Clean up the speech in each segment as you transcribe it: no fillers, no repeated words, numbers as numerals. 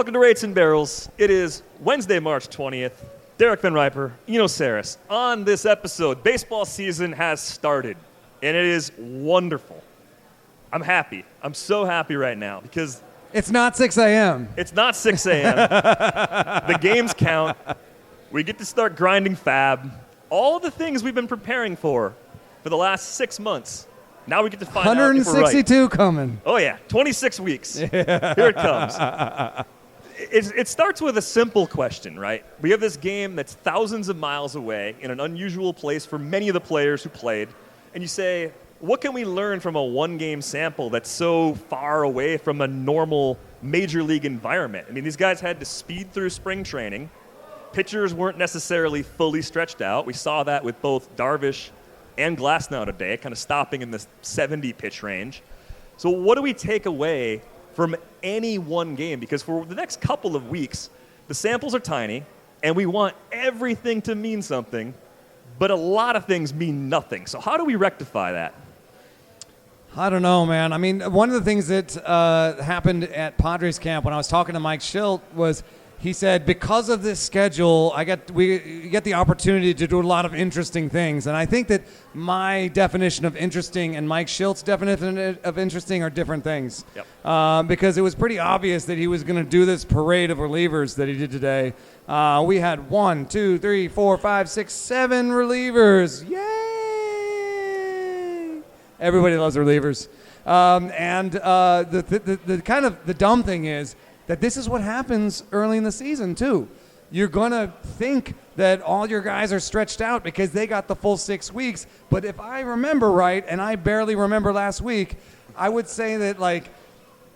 Welcome to Rates and Barrels. It is Wednesday, March 20th. Derek Van Riper, Eno Saris. On this episode, baseball season has started, and it is wonderful. I'm happy. I'm so happy right now because it's not 6 a.m. It's not 6 a.m. The games count. We get to start grinding fab. All the things we've been preparing for the last 6 months. Now we get to find out if we're right. 162 coming. Oh, yeah. 26 weeks. Yeah. Here it comes. It starts with a simple question, right? We have this game that's thousands of miles away in an unusual place for many of the players who played. And you say, what can we learn from a one-game sample that's so far away from a normal major league environment? I mean, these guys had to speed through spring training. Pitchers weren't necessarily fully stretched out. We saw that with both Darvish and Glasnow today, kind of stopping in the 70 pitch range. So what do we take away from any one game? Because for the next couple of weeks, the samples are tiny, and we want everything to mean something, but a lot of things mean nothing. So how do we rectify that? I don't know, man. I mean, one of the things that happened at Padres camp when I was talking to Mike Schilt was he said, because of this schedule, we get the opportunity to do a lot of interesting things. And I think that my definition of interesting and Mike Schilt's definition of interesting are different things. Yep. Because it was pretty obvious that he was going to do this parade of relievers that he did today. We had 1, 2, 3, 4, 5, 6, 7 relievers. Yay! Everybody loves relievers. The kind of the dumb thing is that this is what happens early in the season, too. You're going to think that all your guys are stretched out because they got the full 6 weeks. But if I remember right, and I barely remember last week, I would say that,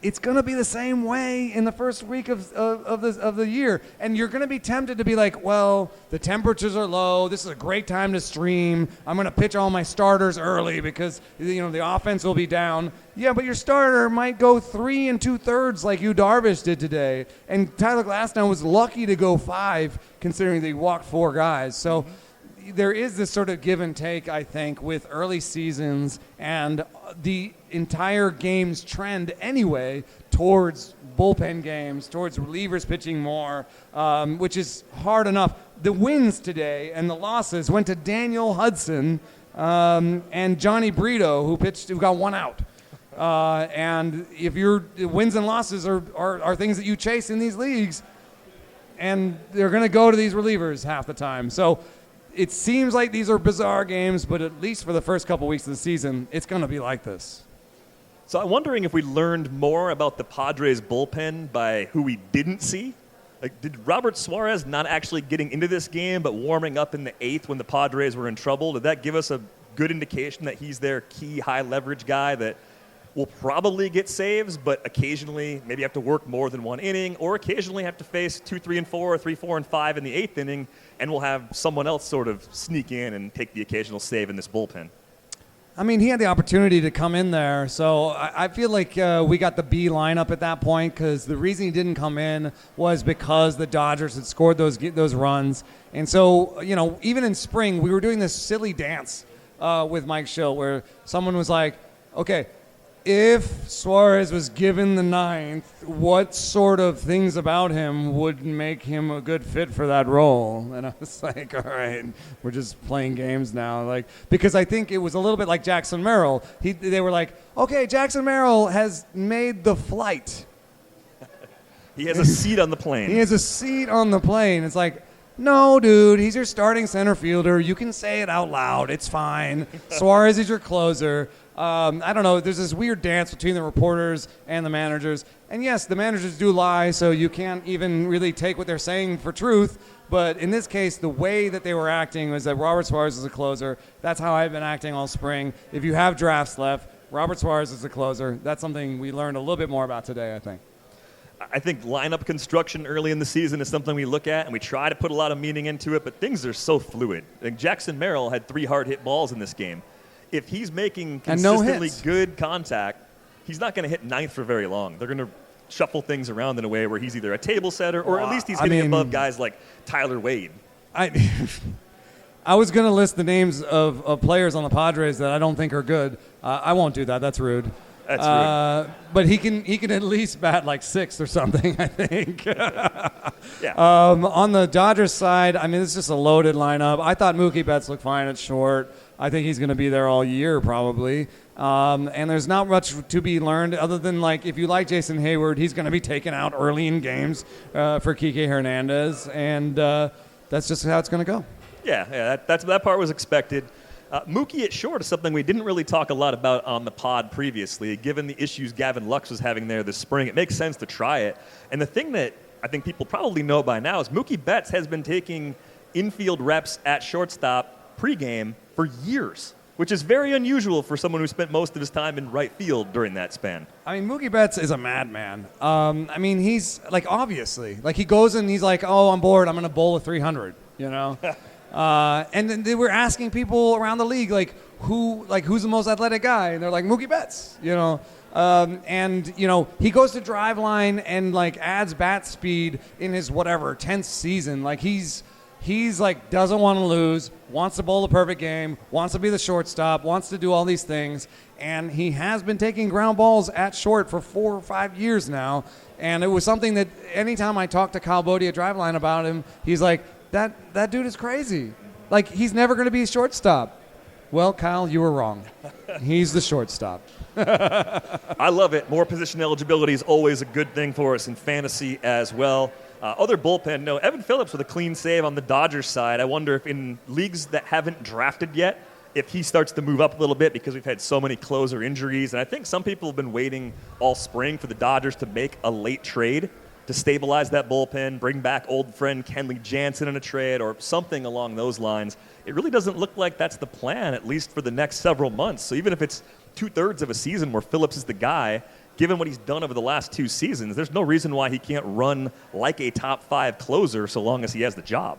it's going to be the same way in the first week of the year. And you're going to be tempted to be like, well, the temperatures are low. This is a great time to stream. I'm going to pitch all my starters early because, the offense will be down. Yeah, but your starter might go 3 2/3 like you Darvish did today. And Tyler Glasnow was lucky to go 5 considering they walked 4 guys. So there is this sort of give and take, I think, with early seasons and the entire game's trend anyway towards bullpen games, towards relievers pitching more, which is hard enough. The wins today and the losses went to Daniel Hudson and Johnny Brito, who got 1 out. And if your wins and losses are things that you chase in these leagues, and they're going to go to these relievers half the time. So it seems like these are bizarre games, but at least for the first couple weeks of the season, it's going to be like this. So I'm wondering if we learned more about the Padres bullpen by who we didn't see. Did Robert Suarez not actually getting into this game but warming up in the 8th when the Padres were in trouble? Did that give us a good indication that he's their key high-leverage guy that will probably get saves, but occasionally maybe have to work more than 1 inning, or occasionally have to face 2, 3, and 4, or 3, 4, and 5 in the 8th inning, and we'll have someone else sort of sneak in and take the occasional save in this bullpen? I mean, he had the opportunity to come in there, so I feel like we got the B lineup at that point because the reason he didn't come in was because the Dodgers had scored those runs. And so, even in spring, we were doing this silly dance with Mike Schilt where someone was like, okay, if Suarez was given the 9th, what sort of things about him would make him a good fit for that role? And I was like, all right, we're just playing games now. Because I think it was a little bit like Jackson Merrill. They were like, okay, Jackson Merrill has made the flight. He has a seat on the plane. He has a seat on the plane. It's like, no, dude, he's your starting center fielder. You can say it out loud. It's fine. Suarez is your closer. I don't know. There's this weird dance between the reporters and the managers. And yes, the managers do lie, so you can't even really take what they're saying for truth. But in this case, the way that they were acting was that Robert Suarez is a closer. That's how I've been acting all spring. If you have drafts left, Robert Suarez is a closer. That's something we learned a little bit more about today, I think. I think lineup construction early in the season is something we look at, and we try to put a lot of meaning into it, but things are so fluid. Jackson Merrill had 3 hard hit balls in this game. If he's making consistently good contact, he's not going to hit 9th for very long. They're going to shuffle things around in a way where he's either a table setter or at least he's hitting above guys like Tyler Wade. I was going to list the names of players on the Padres that I don't think are good. I won't do that. That's rude. That's but he can at least bat like sixth or something, I think. Yeah. On the Dodgers side, I mean, it's just a loaded lineup. I thought Mookie Betts looked fine at short. I think he's going to be there all year probably. And there's not much to be learned other than, like, if you like Jason Hayward, he's going to be taken out early in games for Kike Hernandez. And that's just how it's going to go. Yeah, that part was expected. Mookie at short is something we didn't really talk a lot about on the pod previously. Given the issues Gavin Lux was having there this spring, it makes sense to try it. And the thing that I think people probably know by now is Mookie Betts has been taking infield reps at shortstop pregame for years, which is very unusual for someone who spent most of his time in right field during that span. I mean, Mookie Betts is a madman. I mean, he's, like, obviously. Like, he goes and he's like, oh, I'm bored. I'm going to bowl a 300, you know? And then they were asking people around the league, who's the most athletic guy? And they're like, Mookie Betts, you know. And, you know, he goes to driveline and, like, adds bat speed in his 10th season. Like, he's like, doesn't want to lose, wants to bowl the perfect game, wants to be the shortstop, wants to do all these things. And he has been taking ground balls at short for 4 or 5 years now. And it was something that anytime I talk to Kyle Bodie at Driveline about him, he's like, that dude is crazy. Like, he's never going to be a shortstop. Well, Kyle, you were wrong. He's the shortstop. I love it. More position eligibility is always a good thing for us in fantasy as well. Other bullpen, no. Evan Phillips with a clean save on the Dodgers side. I wonder if in leagues that haven't drafted yet, if he starts to move up a little bit because we've had so many closer injuries. And I think some people have been waiting all spring for the Dodgers to make a late trade to stabilize that bullpen, bring back old friend Kenley Jansen in a trade or something along those lines. It really doesn't look like that's the plan, at least for the next several months. So even if it's 2/3 of a season where Phillips is the guy, given what he's done over the last 2 seasons, there's no reason why he can't run like a top 5 closer so long as he has the job.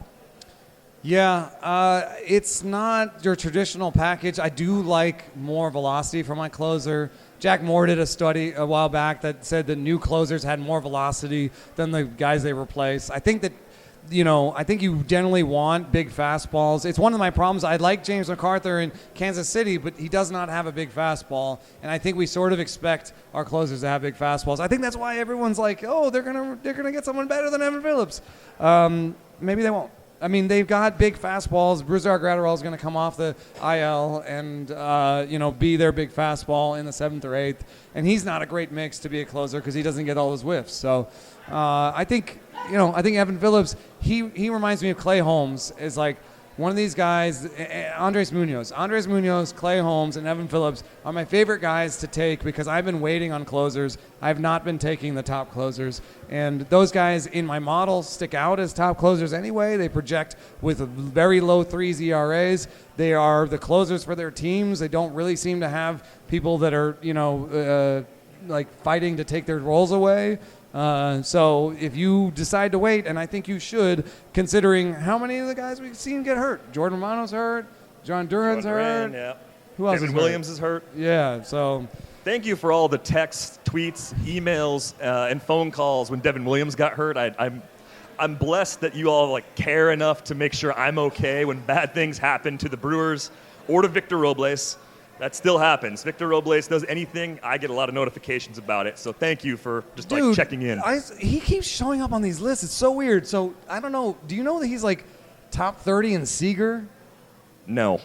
Yeah, it's not your traditional package. I do like more velocity for my closer. Jack Moore did a study a while back that said that new closers had more velocity than the guys they replace. I think that, I think you generally want big fastballs. It's one of my problems. I like James McArthur in Kansas City, but he does not have a big fastball, and I think we sort of expect our closers to have big fastballs. I think that's why everyone's like, oh, they're gonna get someone better than Evan Phillips. Maybe they won't. I mean, they've got big fastballs. Brusdar Graterol is going to come off the IL and, be their big fastball in the 7th or 8th. And he's not a great mix to be a closer because he doesn't get all his whiffs. So I think Evan Phillips, he reminds me of Clay Holmes as like one of these guys, Andres Munoz, Clay Holmes, and Evan Phillips are my favorite guys to take because I've been waiting on closers. I've not been taking the top closers. And those guys in my model stick out as top closers anyway. They project with very low 3s ERAs. They are the closers for their teams. They don't really seem to have people that are, fighting to take their roles away. So if you decide to wait, and I think you should, considering how many of the guys we've seen get hurt. Jordan Romano's hurt. John Duran's hurt. Yeah. Who else? David Williams is hurt. Yeah, so... Thank you for all the texts, tweets, emails, and phone calls when Devin Williams got hurt. I'm blessed that you all care enough to make sure I'm okay when bad things happen to the Brewers or to Victor Robles. That still happens. Victor Robles does anything, I get a lot of notifications about it. So thank you for just checking in. He keeps showing up on these lists. It's so weird. So I don't know. Do you know that he's top 30 in Seager? No.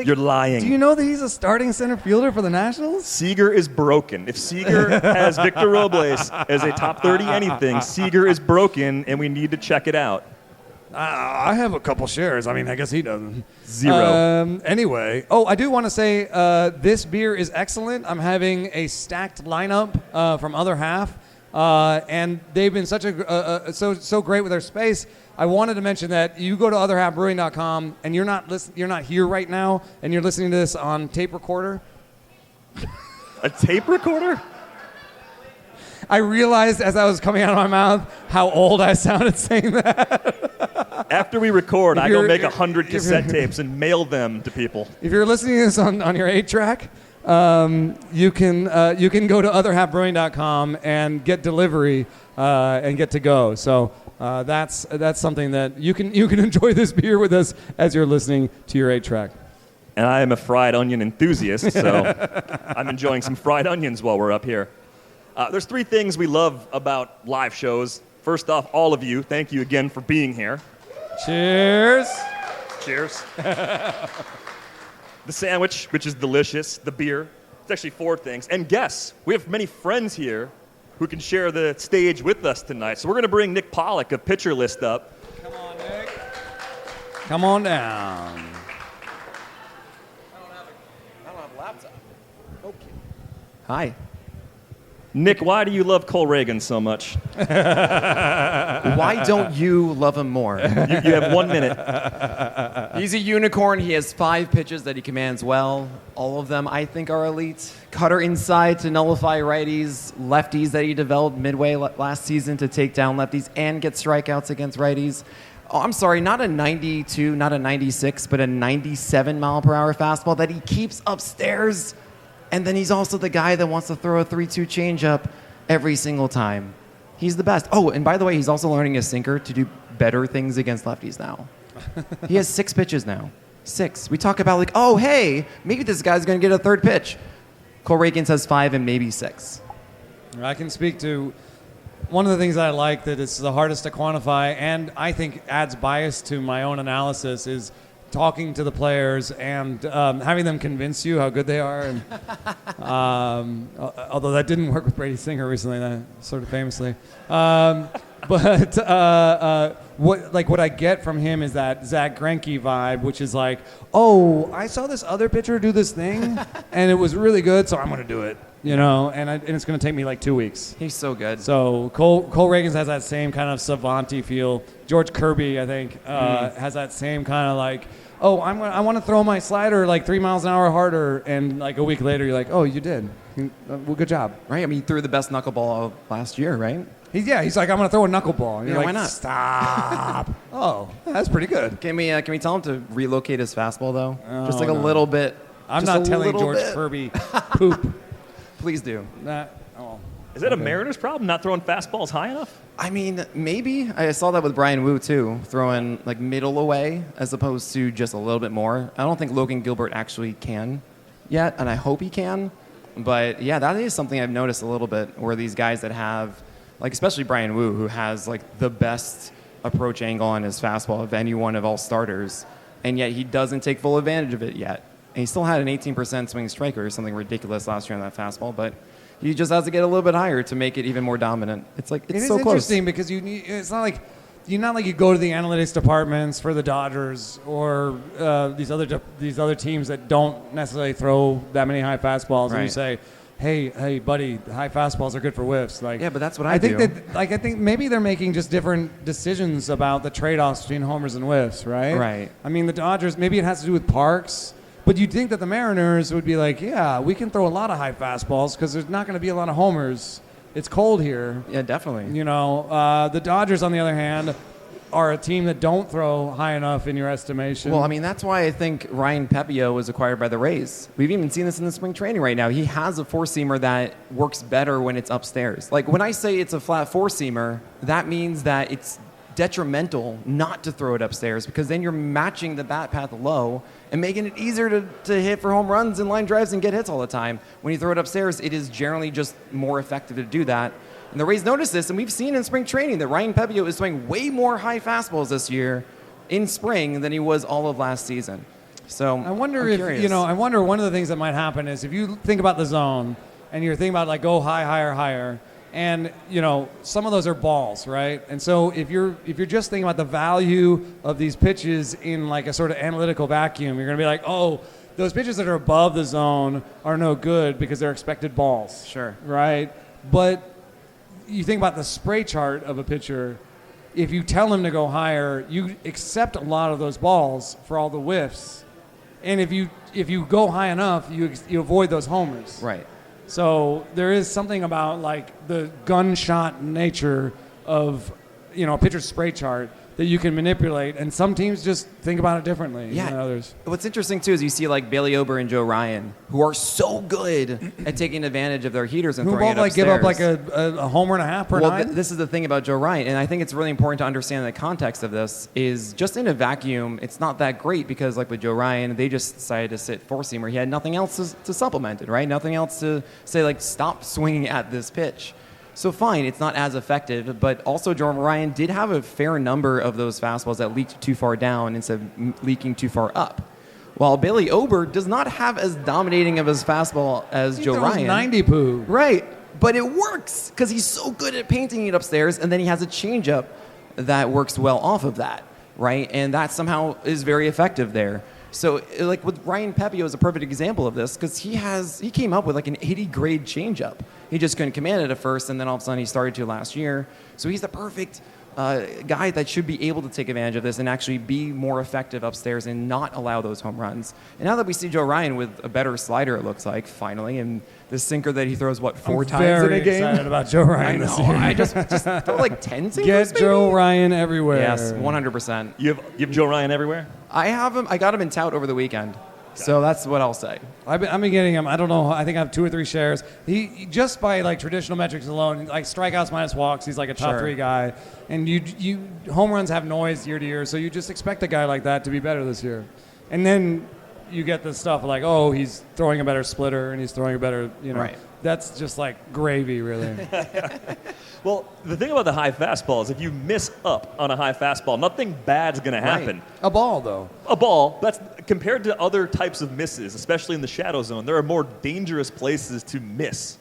You're lying. Do you know that he's a starting center fielder for the Nationals? Seager is broken. If Seager has Victor Robles as a top 30 anything, Seager is broken, and we need to check it out. I have a couple shares. I mean, I guess he doesn't. 0. Anyway. Oh, I do want to say this beer is excellent. I'm having a stacked lineup from Other Half. And they've been such so great with their space. I wanted to mention that you go to otherhalfbrewing.com and you're not here right now and you're listening to this on tape recorder. A tape recorder? I realized as I was coming out of my mouth how old I sounded saying that. After we record, I go make 100 cassette tapes and mail them to people. If you're listening to this on your 8-track, you can go to otherhalfbrewing.com and get delivery and get to go. So that's something that you can enjoy this beer with us as you're listening to your 8-track. and I am a fried onion enthusiast, so I'm enjoying some fried onions while we're up here. There's 3 things we love about live shows. First off, all of you, thank you again for being here. Cheers. Cheers. The sandwich, which is delicious. The beer. It's actually 4 things. And guess, we have many friends here who can share the stage with us tonight. So we're going to bring Nick Pollack, a pitcher list, up. Come on, Nick. Come on down. I don't have a laptop. Okay. Hi. Nick, why do you love Cole Ragans so much? Why don't you love him more? You have 1 minute. He's a unicorn. He has 5 pitches that he commands well. All of them, I think, are elite. Cutter inside to nullify righties. Lefties that he developed midway last season to take down lefties and get strikeouts against righties. Oh, I'm sorry, not a 92, not a 96, but a 97 mile per hour fastball that he keeps upstairs. And then he's also the guy that wants to throw a 3-2 changeup every single time. He's the best. Oh, and by the way, he's also learning his sinker to do better things against lefties now. He has 6 pitches now. 6. We talk about like, oh, hey, maybe this guy's going to get a 3rd pitch. Cole Ragans has 5 and maybe 6. I can speak to one of the things that I like that is the hardest to quantify and I think adds bias to my own analysis is talking to the players and having them convince you how good they are. And, although that didn't work with Brady Singer recently, sort of famously. But what I get from him is that Zach Greinke vibe, which is like, oh, I saw this other pitcher do this thing, and it was really good, so I'm going to do it. And it's going to take me like 2 weeks. He's so good. So Cole Ragans has that same kind of savant-y feel. George Kirby, I think, has that same kind of like, oh, I want to throw my slider like 3 miles an hour harder, and like a week later you're like, oh, you did. Well, good job. Right? I mean, he threw the best knuckleball last year, right? He's like, I'm going to throw a knuckleball. And you're like, why not? Stop. Oh, that's pretty good. Can we tell him to relocate his fastball, though? Oh, Just like no. a little bit. I'm Just not a telling little George bit. Kirby poop. Please do. Is that a Mariners problem, not throwing fastballs high enough? I mean, maybe. I saw that with Brian Wu, too, throwing like middle away as opposed to just a little bit more. I don't think Logan Gilbert actually can yet, and I hope he can. But, yeah, that is something I've noticed a little bit, where these guys that have, like especially Brian Wu, who has like the best approach angle on his fastball of anyone of all starters, and yet he doesn't take full advantage of it yet. And he still had an 18% swing striker, something ridiculous last year on that fastball, but he just has to get a little bit higher to make it even more dominant. It's like it's so close. It is interesting because it's not like you go to the analytics departments for the Dodgers or these other teams that don't necessarily throw that many high fastballs, and you say, hey, buddy, high fastballs are good for whiffs. Like, yeah, but that's what I do. I think maybe they're making just different decisions about the trade-offs between homers and whiffs, right? Right. I mean, the Dodgers, maybe it has to do with parks. But you'd think that the Mariners would be like, yeah, we can throw a lot of high fastballs because there's not going to be a lot of homers. It's cold here. Yeah, definitely. The Dodgers, on the other hand, are a team that don't throw high enough in your estimation. Well, I mean, that's why I think Ryan Pepio was acquired by the Rays. We've even seen this in the spring training right now. He has a four-seamer that works better when it's upstairs. Like, when I say it's a flat four-seamer, that means that it's detrimental not to throw it upstairs because then you're matching the bat path low and making it easier to hit for home runs and line drives and get hits all the time. When you throw it upstairs, it is generally just more effective to do that. And the Rays noticed this, and we've seen in spring training that Ryan Pepio is throwing way more high fastballs this year in spring than he was all of last season. So I wonder I'm if, curious. I wonder one of the things that might happen is if you think about the zone and you're thinking about like go high, higher, higher, and some of those are balls, right? And so if you're just thinking about the value of these pitches in like a sort of analytical vacuum, you're going to be like, oh, those pitches that are above the zone are no good because they're expected balls. Sure. Right? But you think about the spray chart of a pitcher, if you tell him to go higher, you accept a lot of those balls for all the whiffs. And if you go high enough, you avoid those homers. Right. So there is something about like the gunshot nature of a pitcher's spray chart that you can manipulate, and some teams just think about it differently than others. What's interesting, too, is you see like Bailey Ober and Joe Ryan, who are so good at taking advantage of their heaters and throwing it upstairs. Give up like a homer and a half per nine? This is the thing about Joe Ryan, and I think it's really important to understand the context of this is just in a vacuum, it's not that great because like with Joe Ryan, they just decided to sit four-seamer. He had nothing else to supplement it, right? Nothing else to say like stop swinging at this pitch. So fine, it's not as effective, but also Joe Ryan did have a fair number of those fastballs that leaked too far down instead of leaking too far up. While Bailey Ober does not have as dominating of his fastball as Joe Ryan. 90 poo. Right, but it works because he's so good at painting it upstairs, and then he has a changeup that works well off of that, right? And that somehow is very effective there. So, like with Ryan Pepio is a perfect example of this because he came up with like an 80 grade changeup. He just couldn't command it at first, and then all of a sudden he started to last year. So he's the perfect guy that should be able to take advantage of this and actually be more effective upstairs and not allow those home runs. And now that we see Joe Ryan with a better slider, it looks like finally, and the sinker that he throws four times in a game. I'm excited about Joe Ryan. I know. I just throw like 10 sinkers. Get maybe? Joe Ryan everywhere. Yes, 100%. You have Joe Ryan everywhere? I have him. I got him in tout over the weekend. So that's what I'll say. I've been getting him. I don't know. I think I have 2 or 3 shares. He just by like traditional metrics alone, like strikeouts minus walks, he's like a top 3 guy. And you home runs have noise year to year, so you just expect a guy like that to be better this year. And then you get this stuff like, oh, he's throwing a better splitter and he's throwing a better, Right. That's just like gravy, really. Well, the thing about the high fastball is if you miss up on a high fastball, nothing bad's going to happen. Right. A ball, though. A ball, that's compared to other types of misses, especially in the shadow zone, there are more dangerous places to miss,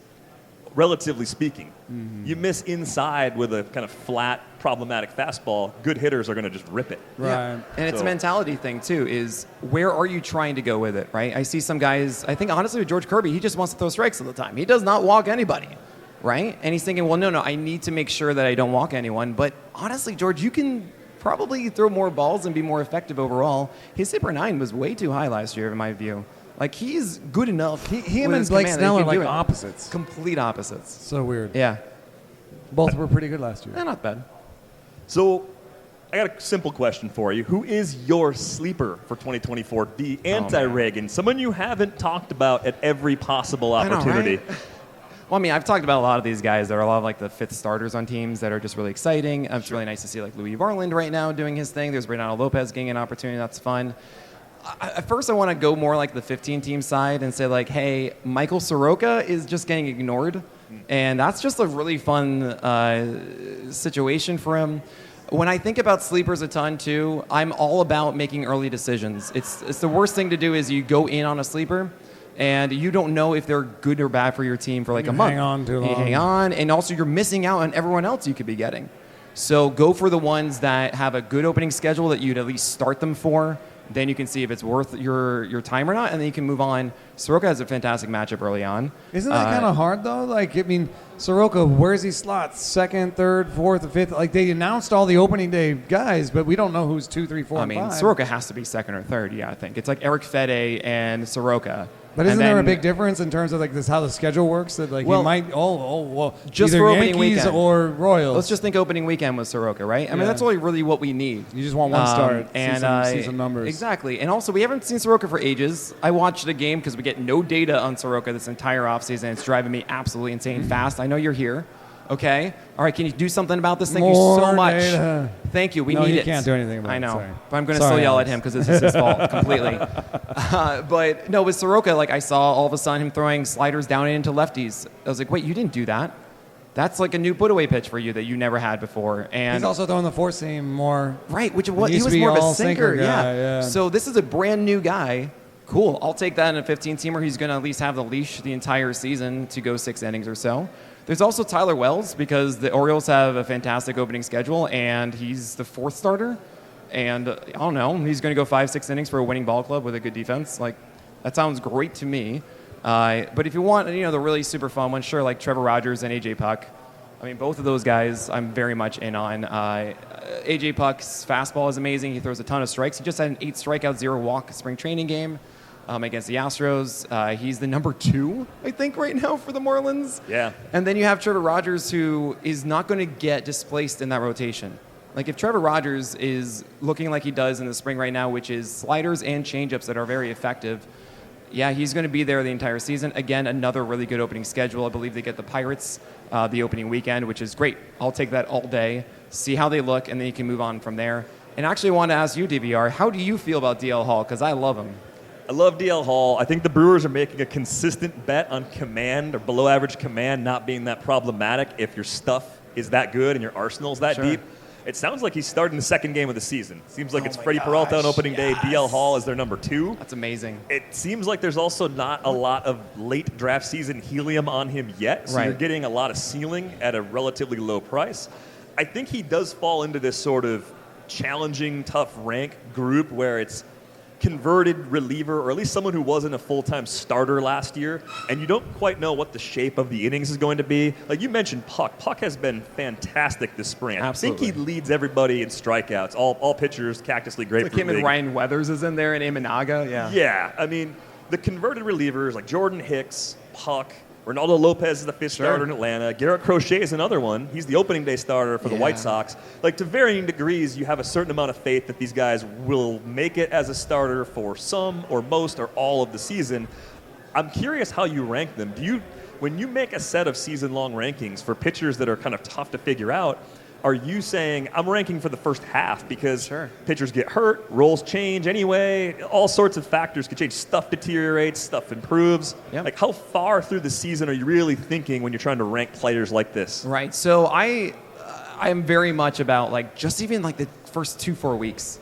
relatively speaking. Mm-hmm. You miss inside with a kind of flat, problematic fastball, good hitters are going to just rip it. Right. Yeah. And it's a mentality thing, too, is where are you trying to go with it, right? I see some guys, I think honestly with George Kirby, he just wants to throw strikes all the time. He does not walk anybody, right? And he's thinking, well, no, I need to make sure that I don't walk anyone. But honestly, George, you can probably throw more balls and be more effective overall. His hit per 9 was way too high last year, in my view. Like, he's good enough. Him and Blake Snell are like opposites. Complete opposites. So weird. Yeah. Both were pretty good last year. Not bad. So I got a simple question for you. Who is your sleeper for 2024? The anti-Reagan, someone you haven't talked about at every possible opportunity. I know, right? Well, I mean, I've talked about a lot of these guys that are a lot of like the fifth starters on teams that are just really exciting. It's really nice to see like Louis Varland right now doing his thing. There's Reynaldo Lopez getting an opportunity. That's fun. At first, I want to go more like the 15-team side and say like, hey, Michael Soroka is just getting ignored. And that's just a really fun situation for him. When I think about sleepers a ton, too, I'm all about making early decisions. It's the worst thing to do is you go in on a sleeper, and you don't know if they're good or bad for your team for like a month. Hang on too long. You hang on, and also you're missing out on everyone else you could be getting. So go for the ones that have a good opening schedule that you'd at least start them for. Then you can see if it's worth your time or not, and then you can move on. Soroka has a fantastic matchup early on. Isn't that kind of hard, though? Like, I mean, Soroka, where's he slots? Second, third, fourth, fifth? Like, they announced all the opening day guys, but we don't know who's 2, 3, 4, and 5. Soroka has to be second or third, I think. It's like Eric Fede and Soroka. But isn't there a big difference in terms of like this how the schedule works? That like you might just either for opening Yankees weekend or Royals. Let's just think opening weekend with Soroka, right? I mean that's really what we need. You just want one start and see some numbers. Exactly. And also we haven't seen Soroka for ages. I watched the game because we get no data on Soroka this entire offseason. It's driving me absolutely insane fast. I know you're here. Okay. All right. Can you do something about this? Thank you so much. Data. Thank you. We need it. You can't do anything about it. I know. Sorry. But I'm going to still yell at him because this is his fault completely. But no, with Soroka, like I saw all of a sudden him throwing sliders down into lefties. I was like, wait, you didn't do that. That's like a new put-away pitch for you that you never had before. And he's also throwing the four seam more. Right, which was he was more of a sinker. Yeah. So this is a brand new guy. Cool. I'll take that in a 15-teamer. He's going to at least have the leash the entire season to go 6 innings or so. There's also Tyler Wells because the Orioles have a fantastic opening schedule, and he's the 4th starter. And I don't know, he's going to go 5-6 innings for a winning ball club with a good defense. Like, that sounds great to me. But if you want, the really super fun ones, sure, like Trevor Rogers and AJ Puck. I mean, both of those guys I'm very much in on. AJ Puck's fastball is amazing. He throws a ton of strikes. He just had an 8 strikeout, 0 walk spring training game. Against the Astros. He's the number 2, I think, right now for the Marlins. Yeah. And then you have Trevor Rogers, who is not going to get displaced in that rotation. Like if Trevor Rogers is looking like he does in the spring right now, which is sliders and changeups that are very effective, yeah, he's going to be there the entire season. Again, another really good opening schedule. I believe they get the Pirates the opening weekend, which is great. I'll take that all day, see how they look, and then you can move on from there. And actually I want to ask you, DVR, how do you feel about DL Hall? Because I love him. I love DL Hall. I think the Brewers are making a consistent bet on command or below average command not being that problematic if your stuff is that good and your arsenal's that deep. It sounds like he's starting the second game of the season. Seems like it's Freddie Peralta on opening day. DL Hall is their number 2. That's amazing. It seems like there's also not a lot of late draft season helium on him yet, so you're getting a lot of ceiling at a relatively low price. I think he does fall into this sort of challenging, tough rank group where it's converted reliever, or at least someone who wasn't a full-time starter last year, and you don't quite know what the shape of the innings is going to be. Like you mentioned, Puck. Puck has been fantastic this spring. Absolutely. I think he leads everybody in strikeouts. All pitchers, Cactus League, Grapefruit Like him League. and Ryan Weathers is in there, and Imanaga, Yeah, I mean, the converted relievers like Jordan Hicks, Puck, Ronaldo Lopez is the 5th starter in Atlanta. Garrett Crochet is another one. He's the opening day starter for the White Sox. Like, to varying degrees, you have a certain amount of faith that these guys will make it as a starter for some or most or all of the season. I'm curious how you rank them. When you make a set of season-long rankings for pitchers that are kind of tough to figure out, are you saying, I'm ranking for the first half because pitchers get hurt, roles change anyway, all sorts of factors could change. Stuff deteriorates, stuff improves. Yep. Like, how far through the season are you really thinking when you're trying to rank players like this? Right. So I am very much about like just even like the first 2-4 weeks,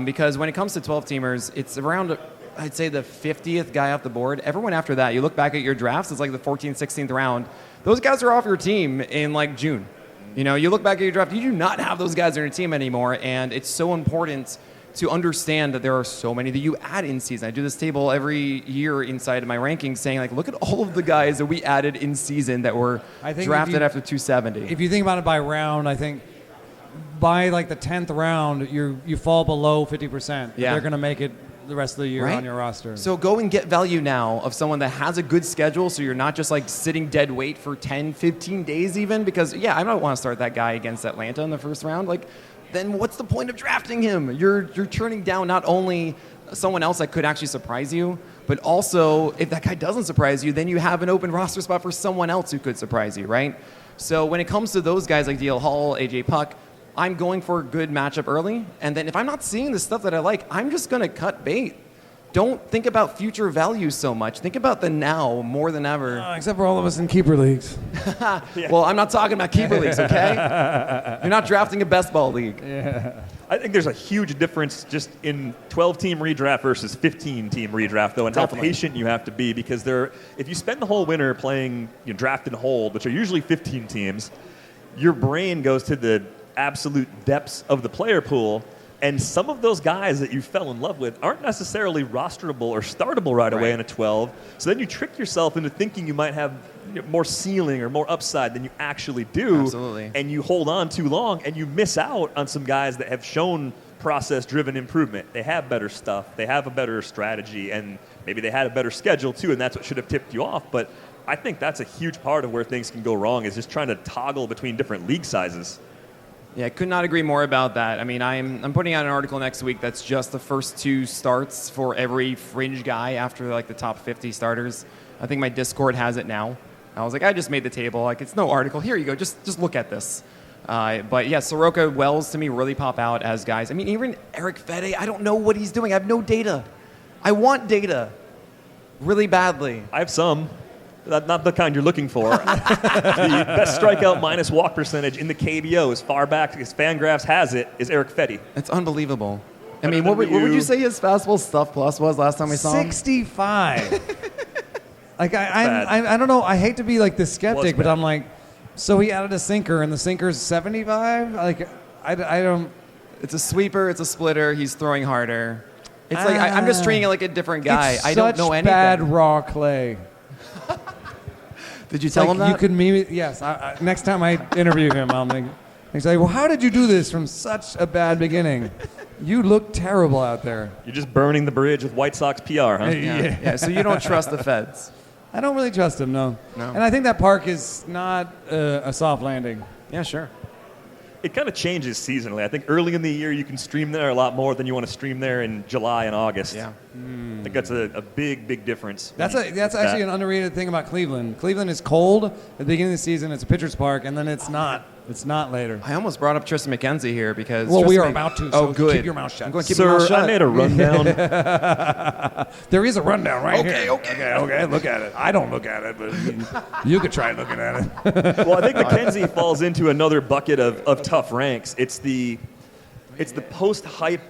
because when it comes to 12-teamers, it's around I'd say the 50th guy off the board. Everyone after that, you look back at your drafts, it's like the 14th, 16th round. Those guys are off your team in like June. You know, you look back at your draft, you do not have those guys on your team anymore, and it's so important to understand that there are so many that you add in season. I do this table every year inside of my rankings saying, like, look at all of the guys that we added in season that were drafted after 270. If you think about it by round, I think by like the 10th round, you fall below 50%. Yeah. They're going to make it the rest of the year on your roster. So go and get value now of someone that has a good schedule, so you're not just like sitting dead weight for 10, 15 days even, because I don't want to start that guy against Atlanta in the first round. Like, then what's the point of drafting him? You're turning down not only someone else that could actually surprise you, but also if that guy doesn't surprise you, then you have an open roster spot for someone else who could surprise you, right? So when it comes to those guys like DL Hall, AJ Puck, I'm going for a good matchup early, and then if I'm not seeing the stuff that I like, I'm just going to cut bait. Don't think about future value so much. Think about the now more than ever. Except for all of us in keeper leagues. Well, I'm not talking about keeper leagues, okay? You're not drafting a best ball league. Yeah. I think there's a huge difference just in 12-team redraft versus 15-team redraft, though, and how patient you have to be, because if you spend the whole winter playing draft and hold, which are usually 15 teams, your brain goes to the absolute depths of the player pool, and some of those guys that you fell in love with aren't necessarily rosterable or startable right away in a 12. So then you trick yourself into thinking you might have more ceiling or more upside than you actually do. Absolutely. And you hold on too long, and you miss out on some guys that have shown process-driven improvement. They have better stuff. They have a better strategy, and maybe they had a better schedule too, and that's what should have tipped you off. But I think that's a huge part of where things can go wrong, is just trying to toggle between different league sizes. Yeah, I could not agree more about that. I mean, I'm putting out an article next week that's just the first 2 starts for every fringe guy after like the top 50 starters. I think my Discord has it now. I was like, I just made the table. Like, it's no article. Here you go. Just look at this. But yeah, Soroka, Wells to me really pop out as guys. I mean, even Eric Fede, I don't know what he's doing. I have no data. I want data really badly. I have some. Not the kind you're looking for. The best strikeout minus walk percentage in the KBO, as far back as Fangraphs has it, is Eric Fede. It's unbelievable. I mean, what would you say his fastball stuff plus was last time we saw him? 65. Like, I don't know. I hate to be like the skeptic, but I'm like, so he added a sinker, and the sinker's 75? Like, I don't. It's a sweeper. It's a splitter. He's throwing harder. It's like I'm just treating it like a different guy. I don't know anything. Bad raw clay. Did you tell him that? You could meme. Yes. Next time I interview him, I'll make. He's like, well, how did you do this from such a bad beginning? You look terrible out there. You're just burning the bridge with White Sox PR, huh? Yeah. So you don't trust the feds? I don't really trust him, no. And I think that park is not a soft landing. Yeah, sure. it kind of changes seasonally. I think early in the year you can stream there a lot more than you want to stream there in July and August. Yeah. I think that's a big difference. That's actually an underrated thing about Cleveland. Cleveland is cold at the beginning of the season. It's a pitcher's park, and then it's not. It's not later. I almost brought up Tristan McKenzie here because. Well, we are Tristan about to. Oh, So good. Keep your mouth shut. I'm going to keep Sir, my mouth shut. I made a rundown. There is a rundown right Okay, here. Okay. Look at it. I don't look at it, but you could try looking at it. Well, I think McKenzie falls into another bucket of tough ranks. It's the post-hype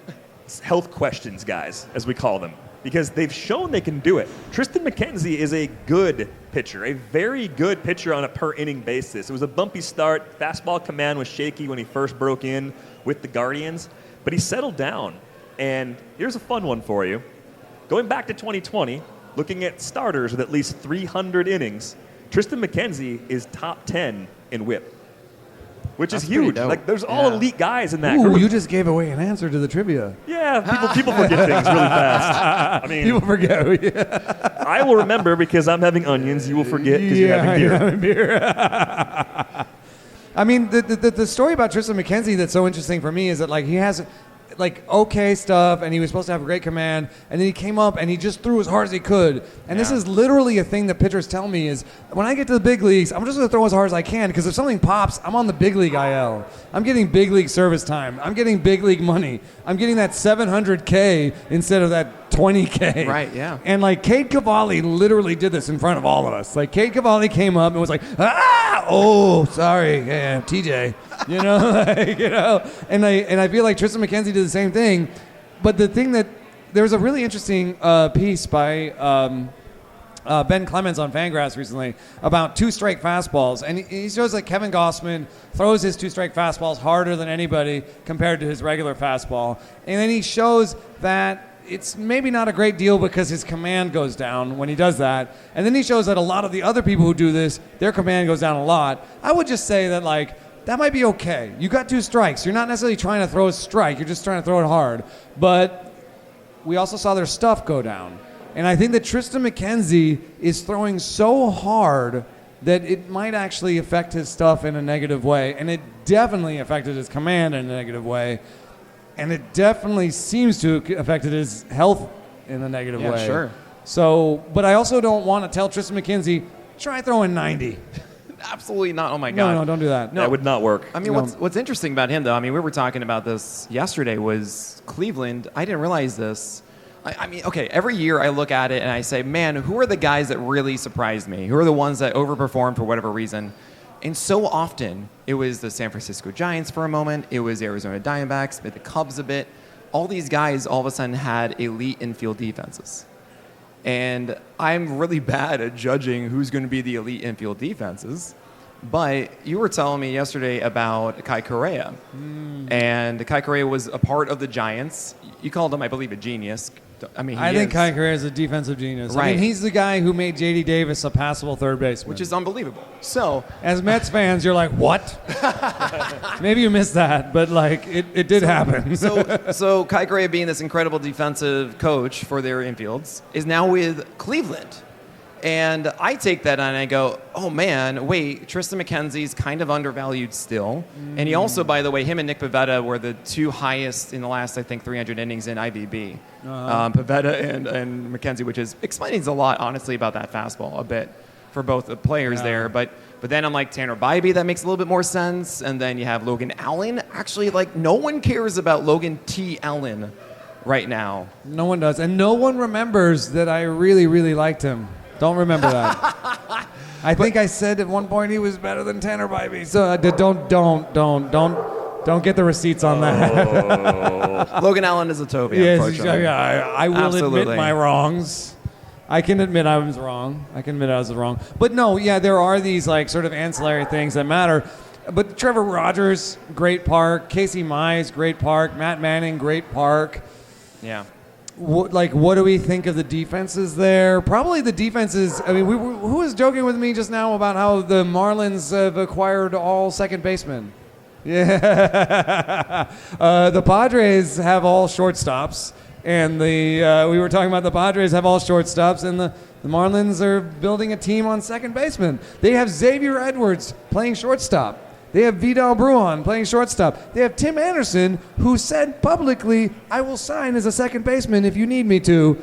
health questions guys, as we call them, because they've shown they can do it. Tristan McKenzie is a good pitcher, a very good pitcher on a per-inning basis. It was a bumpy start. Fastball command was shaky when he first broke in with the Guardians, but he settled down. And here's a fun one for you. Going back to 2020, looking at starters with at least 300 innings, Tristan McKenzie is top 10 in WHIP, which That's is pretty huge. dope. Like, there's all Yeah. elite guys in that Ooh, group. you just gave away an answer to the trivia. Yeah, people forget things really fast. I mean, People forget. I will remember because I'm having onions. You will forget because you're having beer. I mean, the story about Tristan McKenzie that's so interesting for me is that like he has like okay stuff, and he was supposed to have a great command, and then he came up and he just threw as hard as he could. And this Yeah. is literally a thing that pitchers tell me is when I get to the big leagues, I'm just going to throw as hard as I can because if something pops, I'm on the big league IL. I'm getting big league service time. I'm getting big league money. I'm getting that $700K instead of that $20K. Right, yeah. And like Cade Cavalli literally did this in front of all of us. Like Cade Cavalli came up and was like, oh, sorry, yeah, TJ, and I feel like Tristan McKenzie did the same thing. But the thing that there was a really interesting piece by Ben Clemens on Fangraphs recently about two-strike fastballs, and he shows that Kevin Gossman throws his two-strike fastballs harder than anybody compared to his regular fastball, and then he shows that it's maybe not a great deal because his command goes down when he does that. And then he shows that a lot of the other people who do this, their command goes down a lot. I would just say that, like, that might be okay. You got two strikes. You're not necessarily trying to throw a strike. You're just trying to throw it hard. But we also saw their stuff go down. And I think that Tristan McKenzie is throwing so hard that it might actually affect his stuff in a negative way. And it definitely affected his command in a negative way. And it definitely seems to have affected his health in a negative way. Yeah, sure. So, but I also don't want to tell Tristan McKenzie, try throwing 90. Absolutely not. Oh my God. No, don't do that. That would not work. I mean, No. what's interesting about him, though, I mean, we were talking about this yesterday, was Cleveland. I didn't realize this. I mean, okay, every year I look at it and I say, man, who are the guys that really surprised me? Who are the ones that overperformed for whatever reason? And so often, it was the San Francisco Giants for a moment. It was Arizona Diamondbacks, the Cubs a bit. All these guys all of a sudden had elite infield defenses. And I'm really bad at judging who's going to be the elite infield defenses. But you were telling me yesterday about Kai Correa. And Kai Correa was a part of the Giants. You called him, I believe, a genius. I mean, I think Kai Correa is a defensive genius. I Right. mean, he's the guy who made J.D. Davis a passable third baseman. which is unbelievable. So, As Mets fans, you're like, what? Maybe you missed that, but like it did happen. so Kai Correa, being this incredible defensive coach for their infields, is now with Cleveland. And I take that and I go, oh man, wait, Tristan McKenzie's kind of undervalued still. And he also, by the way, him and Nick Pivetta were the two highest in the last, I think, 300 innings in IVB. Pivetta and McKenzie, which explains a lot, honestly, about that fastball a bit for both the players there. But then I'm like, Tanner Bybee, that makes a little bit more sense. And then you have Logan Allen. Actually, like, no one cares about Logan T. Allen right now. No one does. And no one remembers that I really, really liked him. Don't remember that. I think I said at one point he was better than Tanner Bybee. So don't get the receipts on that. Logan Allen is a Toby, Yes, unfortunately. I will Absolutely. admit my wrongs. I can admit I was wrong. But no, yeah, there are these like sort of ancillary things that matter. But Trevor Rogers, great park. Casey Mize, great park. Matt Manning, great park. Yeah. What do we think of the defenses there? Probably the defenses. I mean, who was joking with me just now about how the Marlins have acquired all second basemen? Yeah. The Padres have all shortstops, and we were talking about the Padres have all shortstops, and the Marlins are building a team on second baseman. They have Xavier Edwards playing shortstop. They have Vidal Bruin playing shortstop. They have Tim Anderson, who said publicly, I will sign as a second baseman if you need me to,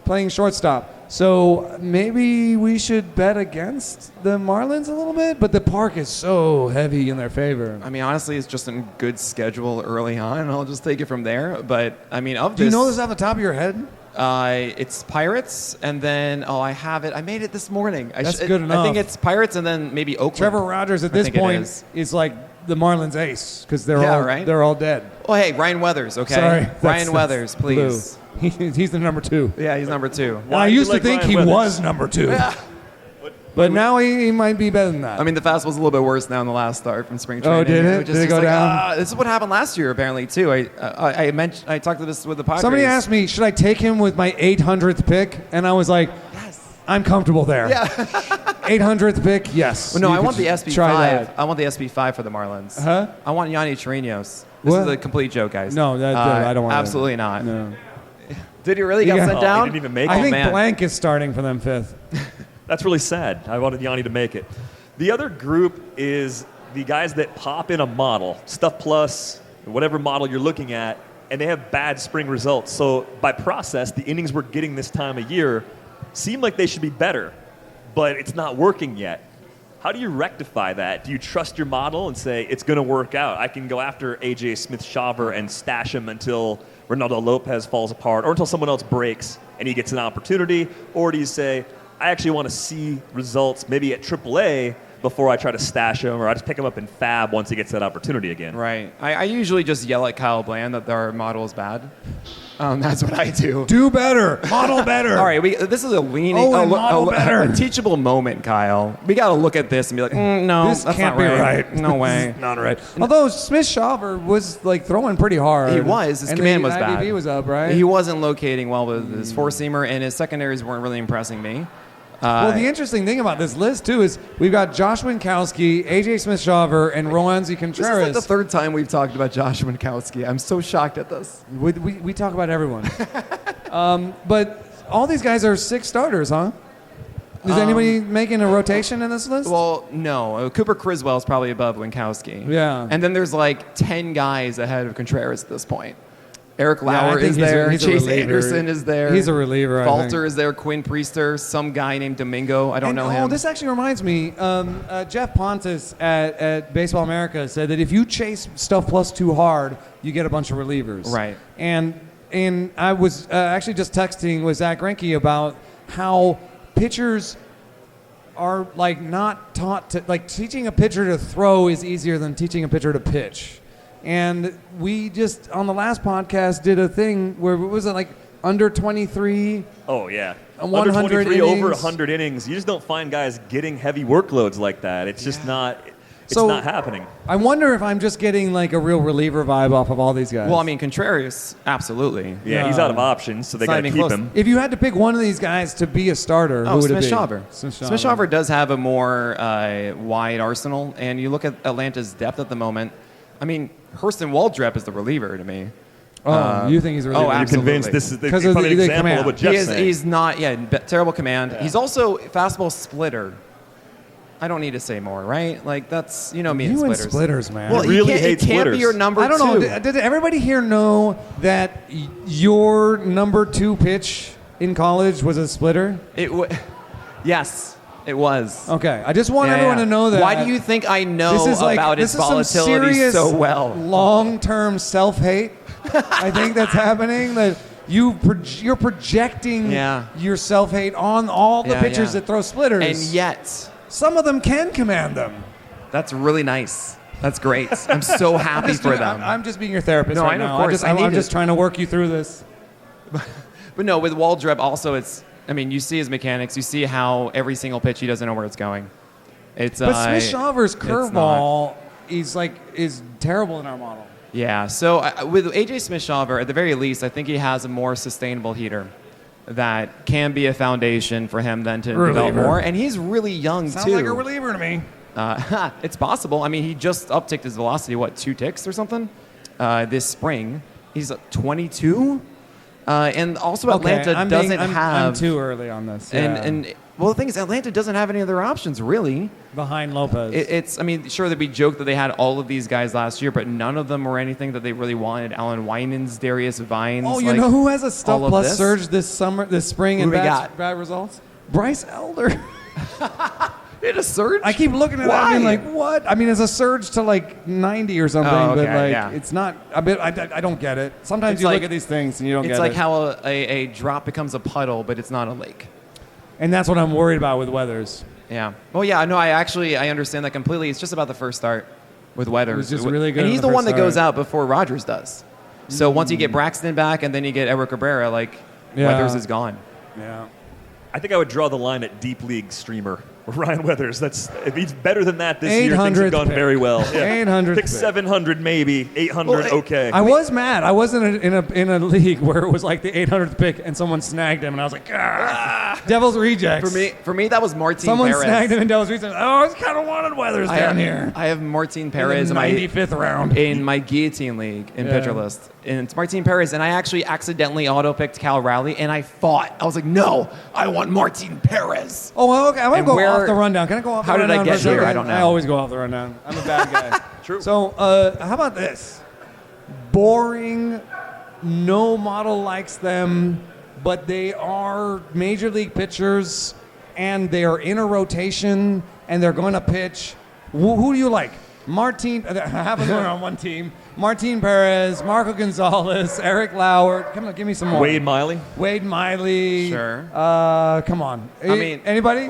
playing shortstop. So maybe we should bet against the Marlins a little bit, but the park is so heavy in their favor. I mean, honestly, it's just a good schedule early on, and I'll just take it from there. But, I mean, Do you know this off the top of your head? It's Pirates, and then, I have it. I made it this morning. That's good enough. I think it's Pirates and then maybe Oakland. Trevor Rogers at this point is like the Marlins ace because they're all dead. Oh, hey, Ryan Weathers, okay? Sorry. Ryan Weathers, please. He's the number 2. Yeah, he's number 2. I used to think he was number 2. Yeah. But now he might be better than that. I mean, the fastball's a little bit worse now in the last start from spring training. Oh, did it? Did it go down? This is what happened last year, apparently, too. I talked to this with the Padres. Somebody asked me, should I take him with my 800th pick? And I was like, yes. I'm comfortable there. Yeah. 800th pick, yes. Well, no, I want the SB5. Try that. I want the SB5 for the Marlins. Huh? I want Yanni Chirinos. This What? is a complete joke, guys. No, I don't want that. Absolutely not. No. Did he really get sent down? He didn't even make it. I think man. Blank is starting for them 5th. That's really sad. I wanted Yanni to make it. The other group is the guys that pop in a model, Stuff Plus, whatever model you're looking at, and they have bad spring results. So by process, the innings we're getting this time of year seem like they should be better, but it's not working yet. How do you rectify that? Do you trust your model and say, it's going to work out? I can go after A.J. Smith-Shawver and stash him until Ronaldo Lopez falls apart or until someone else breaks and he gets an opportunity? Or do you say, I actually want to see results maybe at AAA before I try to stash him, or I just pick him up in Fab once he gets that opportunity again? Right. I usually just yell at Kyle Bland that their model is bad. That's what I do. Do better. Model better. All right, this is a leaning, model better. a teachable moment, Kyle. We got to look at this and be like, no, This that's can't not be right. right. No way. This is not right. Although Smith-Shawver was like throwing pretty hard. He was. His and command the was bad. IDP was up, right? He wasn't locating well with his four-seamer, and his secondaries weren't really impressing me. Well, the interesting thing about this list, too, is we've got Josh Winkowski, A.J. Smith-Shawver, and Roansy Contreras. This is like the third time we've talked about Josh Winkowski. I'm so shocked at this. We talk about everyone. But all these guys are 6 starters, huh? Is anybody making a rotation in this list? Well, no. Cooper Criswell is probably above Winkowski. Yeah. And then there's like 10 guys ahead of Contreras at this point. Eric Lauer is he's there. he's Chase reliever. Anderson is there. He's a reliever, I think. Falter is there. Quinn Priester. Some guy named Domingo. I don't know him. Oh, this actually reminds me. Jeff Pontus at Baseball America said that if you chase Stuff Plus too hard, you get a bunch of relievers. Right. And I was actually just texting with Zach Greinke about how pitchers are like not taught to, like, teaching a pitcher to throw is easier than teaching a pitcher to pitch. And we just, on the last podcast, did a thing where, what was it, like under 23? Oh, yeah. 100 under 23, innings. over 100 innings. You just don't find guys getting heavy workloads like that. It's just not, it's not happening. I wonder if I'm just getting like a real reliever vibe off of all these guys. Well, I mean, Contreras, absolutely. Yeah, he's out of options, so they got to keep him. If you had to pick one of these guys to be a starter, who would it be? Smith-Shawver does have a more wide arsenal, and you look at Atlanta's depth at the moment. I mean, Hurston Waldrep is the reliever to me. Oh, you think he's a reliever? Oh, absolutely. You're convinced this is Because of probably an the example command. of what Jeff's saying. He's not, terrible command. Yeah. He's also fastball splitter. I don't need to say more, right? Like, that's, me and You splitters. and splitters, man. Well, You really hate he can't splitters. be your number I don't two. know. Did everybody here know that your number 2 pitch in college was a splitter? Yes, it was. Okay, I just want everyone to know that. Why do you think I know about its this is some volatility serious so well? Long-term self-hate. I think that's happening. That you're projecting your self-hate on all the pitchers that throw splitters, and yet some of them can command them. That's really nice. That's great. I'm so happy for them. I'm just being your therapist right now. Of course. I'm just trying to work you through this. But no, with Waldrep also, you see his mechanics. You see how every single pitch he doesn't know where it's going. But Smith-Shawver's curveball is terrible in our model. Yeah, so with A.J. Smith-Shawver, at the very least, I think he has a more sustainable heater that can be a foundation for him then to develop more. And he's really young, Sounds too. like a reliever to me. It's possible. I mean, he just upticked his velocity, 2 ticks or something this spring. He's 22. And also Atlanta doesn't have... I'm too early on this. Yeah. And Well, the thing is, Atlanta doesn't have any other options, really. Behind Lopez. I mean, sure, we joked that they had all of these guys last year, but none of them were anything that they really wanted. Alan Winans, Darius Vines. Oh, you know who has a stuff all of plus this? surge this spring and Who we got? bad results? Bryce Elder. It a surge? I keep looking at Why? it and being like, what? I mean, it's a surge to like 90 or something, Oh, but okay, like yeah. it's not. I don't get it. Sometimes It's you like- look at these things and you don't get It's like it. how a drop becomes a puddle, but it's not a lake. And that's what I'm worried about with Weathers. Yeah. Well, yeah, no, I understand that completely. It's just about the first start with Weathers. He was just really good And in he's the the one first that goes start. out before Rogers does. So once you get Braxton back and then you get Eric Cabrera, Yeah. Weathers is gone. Yeah. I think I would draw the line at deep league streamer. Ryan Weathers. If he's better than that this year, things have 800th gone pick. very well. 800th Pick pick. 700 maybe, 800 okay. I was mad. I was in a league where it was like the 800th pick and someone snagged him, and I was like, Devil's Rejects. For me, that was Martin Someone Perez. snagged him in Devil's Rejects. Oh, I kind of wanted Weathers down here. I have Martin In Perez the 95th round. in my guillotine league in Yeah. pitcher list. And it's Martin Perez, and I actually accidentally auto-picked Cal Rowley, and I fought. I was like, no, I want Martin Perez. Oh, well, okay. I'm going to And go off where- the rundown. Can I go off the How did I rundown? get for a here? second? I don't know. I always go off the rundown. I'm a bad guy. True. So, how about this? Boring. No model likes them, but they are major league pitchers, and they are in a rotation, and they're going to pitch. Who do you like? Martin, I have them on one team. Martin Perez, Marco Gonzalez, Eric Lauer. Come on, give me some more. Wade Miley. Wade Miley. Sure. Come on. I mean, Anybody?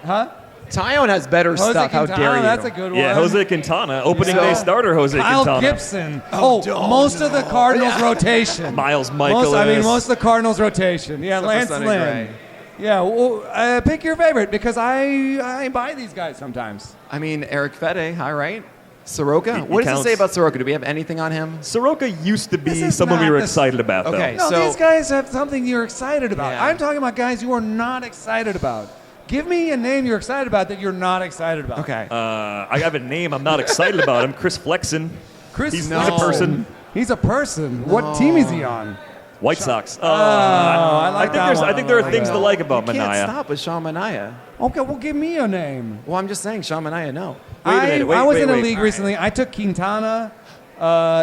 Huh? Tyone has better Jose stuff. How Quintana, dare you? that's a good one. Yeah, Jose Quintana. Opening day starter Jose Kyle Quintana. Gibson. Most of the Cardinals rotation. Miles Michaelis. Most of the Cardinals rotation. Yeah, Lance Sonny Lynn. Gray. Yeah, well, pick your favorite because I buy these guys sometimes. I mean, Eric Fede, all right. Soroka? He What does it counts. say about Soroka? Do we have anything on him? Soroka used to This be is someone we not were the- excited about, Okay. No, So- these guys have something you're excited about. Yeah. I'm talking about guys you are not excited about. Give me a name you're excited about that you're not excited about. Okay. I have a name I'm not excited about him. Chris Flexen. Chris, He's No. a person. He's a person. What team is he on? White Sox. I like that one. I think there are I things like to that. like about You can't Minaya. stop with Sean Manaea. Okay, well, give me a name. Well, I'm just saying, Sean Manaea, no. Wait a minute, wait, I was wait, in a wait. league recently. I took Quintana.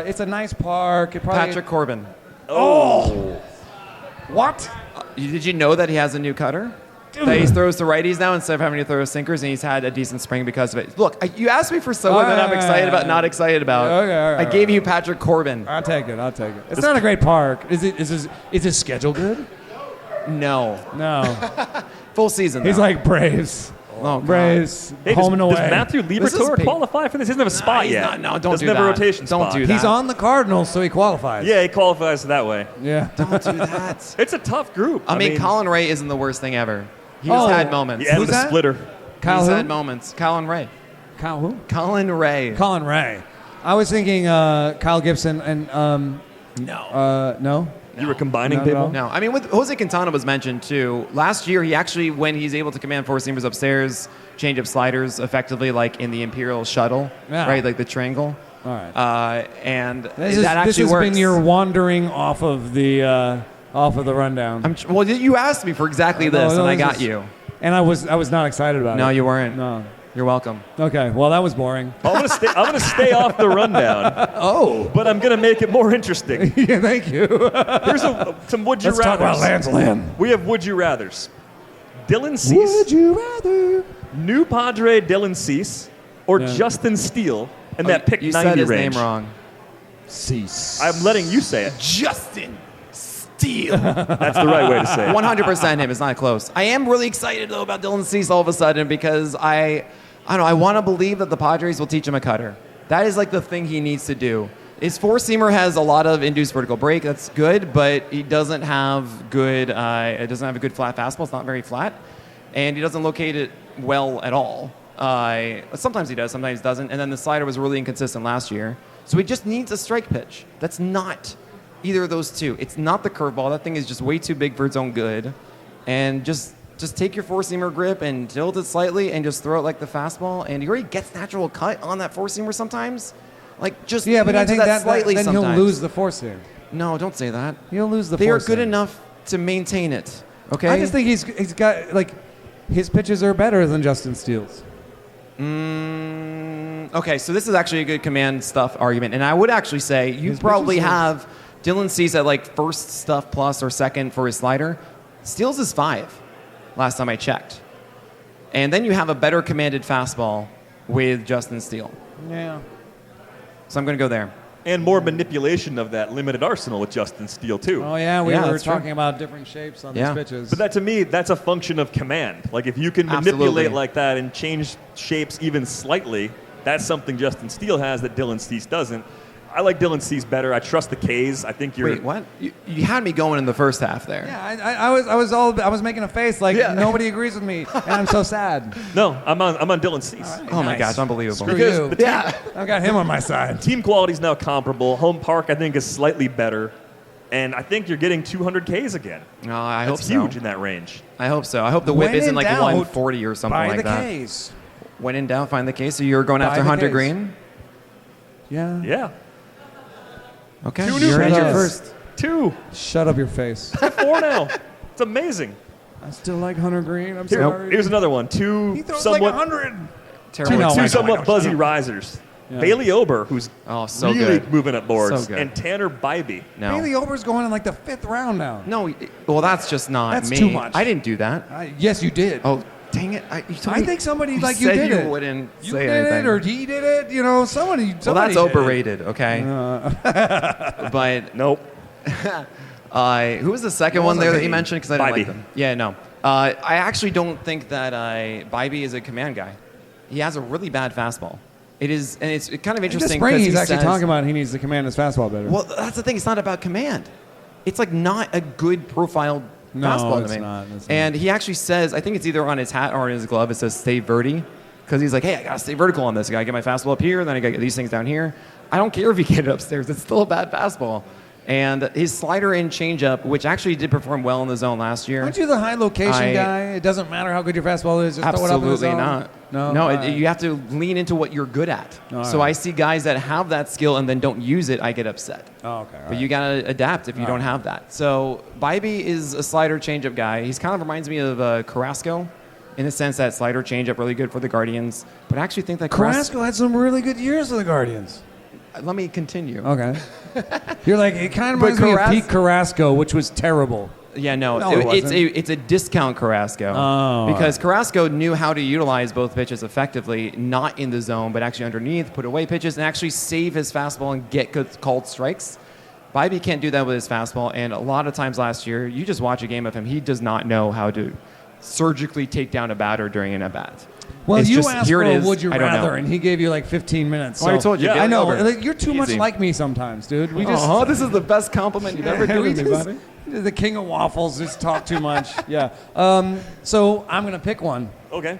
It's a nice park. It probably, Patrick Corbin. What? Did you know that he has a new cutter? That he throws to righties now instead of having to throw sinkers, and he's had a decent spring because of it. Look, you asked me for someone that I'm excited about, not excited about. Okay, all right, I gave you Patrick Corbin. I'll take it. It's not a great park. Is his schedule good? No. No. Full season, He's though. like Braves. Oh, God. Braves. Hey, home and does away. Matthew This is Liberatore big. qualify for this? He doesn't have a spot he's yet. not- no, don't doesn't do have a that. rotation Don't spot. do that. He's on the Cardinals, so he qualifies. Yeah, he qualifies that way. Yeah. Don't do that. It's a tough group. I mean, Colin Ray isn't the worst thing ever. He's Oh. had moments. He added Who's a that? splitter. Kyle He's who? had moments. Colin Ray. Kyle who? Colin Ray. Colin Ray. I was thinking Kyle Gibson and no. You were combining Not at people? all. No, I mean, with Jose Quintana was mentioned too. Last year, he actually, when he's able to command four seamers upstairs, change up sliders effectively, like in the Imperial Shuttle, Yeah. right, like the triangle. All right. And This that actually has works. been your wandering off of the rundown. Well, you asked me for exactly this, and I got is- you. And I was not excited about it. No, you weren't. No. You're welcome. Okay. Well, that was boring. I'm gonna stay off the rundown. Oh. But I'm gonna make it more interesting. Yeah. Thank you. Here's some would you Let's talk about rathers. Lance Lynn. We have would you rathers. Dylan Would Cease, you rather? new Padre Dylan Cease, or Yeah. Justin Steele in that pick You 90 said his range. name wrong. Cease. I'm letting you say it. Justin Steele. That's the right way to say it. 100% him. It's not close. I am really excited though about Dylan Cease all of a sudden because I don't know. I want to believe that the Padres will teach him a cutter. That is like the thing he needs to do. His four-seamer has a lot of induced vertical break. That's good, but he doesn't have good. It doesn't have a good flat fastball. It's not very flat, and he doesn't locate it well at all. Sometimes he does, sometimes he doesn't. And then the slider was really inconsistent last year. So he just needs a strike pitch. That's not either of those two. It's not the curveball. That thing is just way too big for its own good. And just take your four-seamer grip and tilt it slightly and just throw it like the fastball. And he already gets natural cut on that four-seamer sometimes. Like just Yeah, but I lean to think that slightly then he'll sometimes. lose the four seam. No, don't say that. He'll lose the They four are good seam. enough to maintain it. Okay. I just think he's got, like, his pitches are better than Justin Steele's. Okay, so this is actually a good command stuff argument. And I would actually say you His probably pitches are- have Dylan Cease at like first stuff plus or second for his slider. Steele's is 5 last time I checked. And then you have a better commanded fastball with Justin Steele. Yeah. So I'm going to go there. And more manipulation of that limited arsenal with Justin Steele, too. Oh, yeah, we Yeah, were that's true. talking about different shapes on Yeah. these pitches. But that, to me, that's a function of command. Like, if you can Absolutely. manipulate like that and change shapes even slightly, that's something Justin Steele has that Dylan Cease doesn't. I like Dylan Cease better. I trust the K's. I think you're... Wait, what? You had me going in the first half there. Yeah, I was making a face like nobody agrees with me, and I'm so sad. No, I'm on Dylan Cease. Oh, my Nice. gosh, unbelievable. Screw Because you. the team- Yeah. I've got him on my side. Team quality is now comparable. Home park, I think, is slightly better. And I think you're getting 200 Ks again. Oh, I hope That's so. huge in that range. I hope so. I hope the whip When isn't in like doubt, 140 or something By like the that. K's. When in doubt, find the case. So you're going after the Hunter Ks. Green? Yeah. Yeah. Okay. Two new You're pitches. at first. 2. Shut up your face. 4 now. It's amazing. I still like Hunter Green. I'm Here, sorry. here's another one. 2 He throws somewhat, like 100. Terrible. No, I two know, somewhat I know. buzzy risers. Yeah. Bailey Ober, who's Oh, so really good. moving up boards, So good. and Tanner Bybee. No. Bailey Ober's going in like the 5th round now. No, well, that's just not That's me. too much. I didn't do that. Yes, you did. Oh, dang it. You told I me- think somebody you like you said did you it. wouldn't You say did anything. it, or he did it. You know, somebody. Well, that's somebody did it. overrated, okay? But Nope. who was the second one there that you mentioned? Because I didn't like Bybee. them. Yeah, no. I actually don't think that Bybee is a command guy. He has a really bad fastball. It is, and it's kind of In this interesting. spring, 'cause he's he actually says- talking about he needs to command his fastball better. Well, that's the thing. It's not about command. It's like not a good profiled No, fastball it's to me. not, it's not. And he actually says, I think it's either on his hat or on his glove. It says "Stay Verti," because he's like, "Hey, I gotta stay vertical on this. I gotta get my fastball up here, and then I gotta get these things down here." I don't care if he get it upstairs. It's still a bad fastball. And his slider and changeup, which actually did perform well in the zone last year. Aren't you the high location I- guy? It doesn't matter how good your fastball is. Just throw it up in the Absolutely zone? not. No. You have to lean into what you're good at. All So right. I see guys that have that skill and then don't use it. I get upset. Oh, okay. But you gotta adapt if you don't right. have that. So Bybee is a slider changeup guy. He's kind of reminds me of Carrasco, in the sense that slider changeup really good for the Guardians. But I actually think that Carrasco had some really good years for the Guardians. Let me continue. Okay. You're like, it kind of But reminds me of Carras- Pete Carrasco, which was terrible. Yeah, no, No, it wasn't. it's a discount Carrasco. Oh, Because Carrasco knew how to utilize both pitches effectively, not in the zone, but actually underneath, put away pitches, and actually save his fastball and get good called strikes. Bybee can't do that with his fastball, and a lot of times last year, you just watch a game of him, he does not know how to surgically take down a batter during an at-bat. Well, It's you just, asked here for it a is. would you I don't know. rather, and he gave you like 15 minutes. Well, I so- told you, Yeah, get I know. over. Like, you're too much Easy. like me sometimes, dude. We just. Oh, this is the best compliment you've ever we given me, just- buddy. The king of waffles just talk too much. Yeah. So I'm gonna pick one. Okay.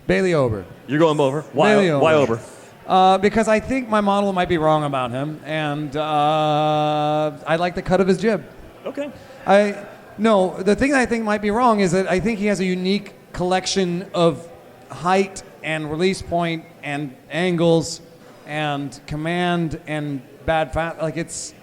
Bailey Ober. You're going over. Why, Bailey why Ober. over? Because I think my model might be wrong about him, and I like the cut of his jib. Okay. No, the thing that I think might be wrong is that I think he has a unique collection of height and release point and angles and command and bad fat. Like it's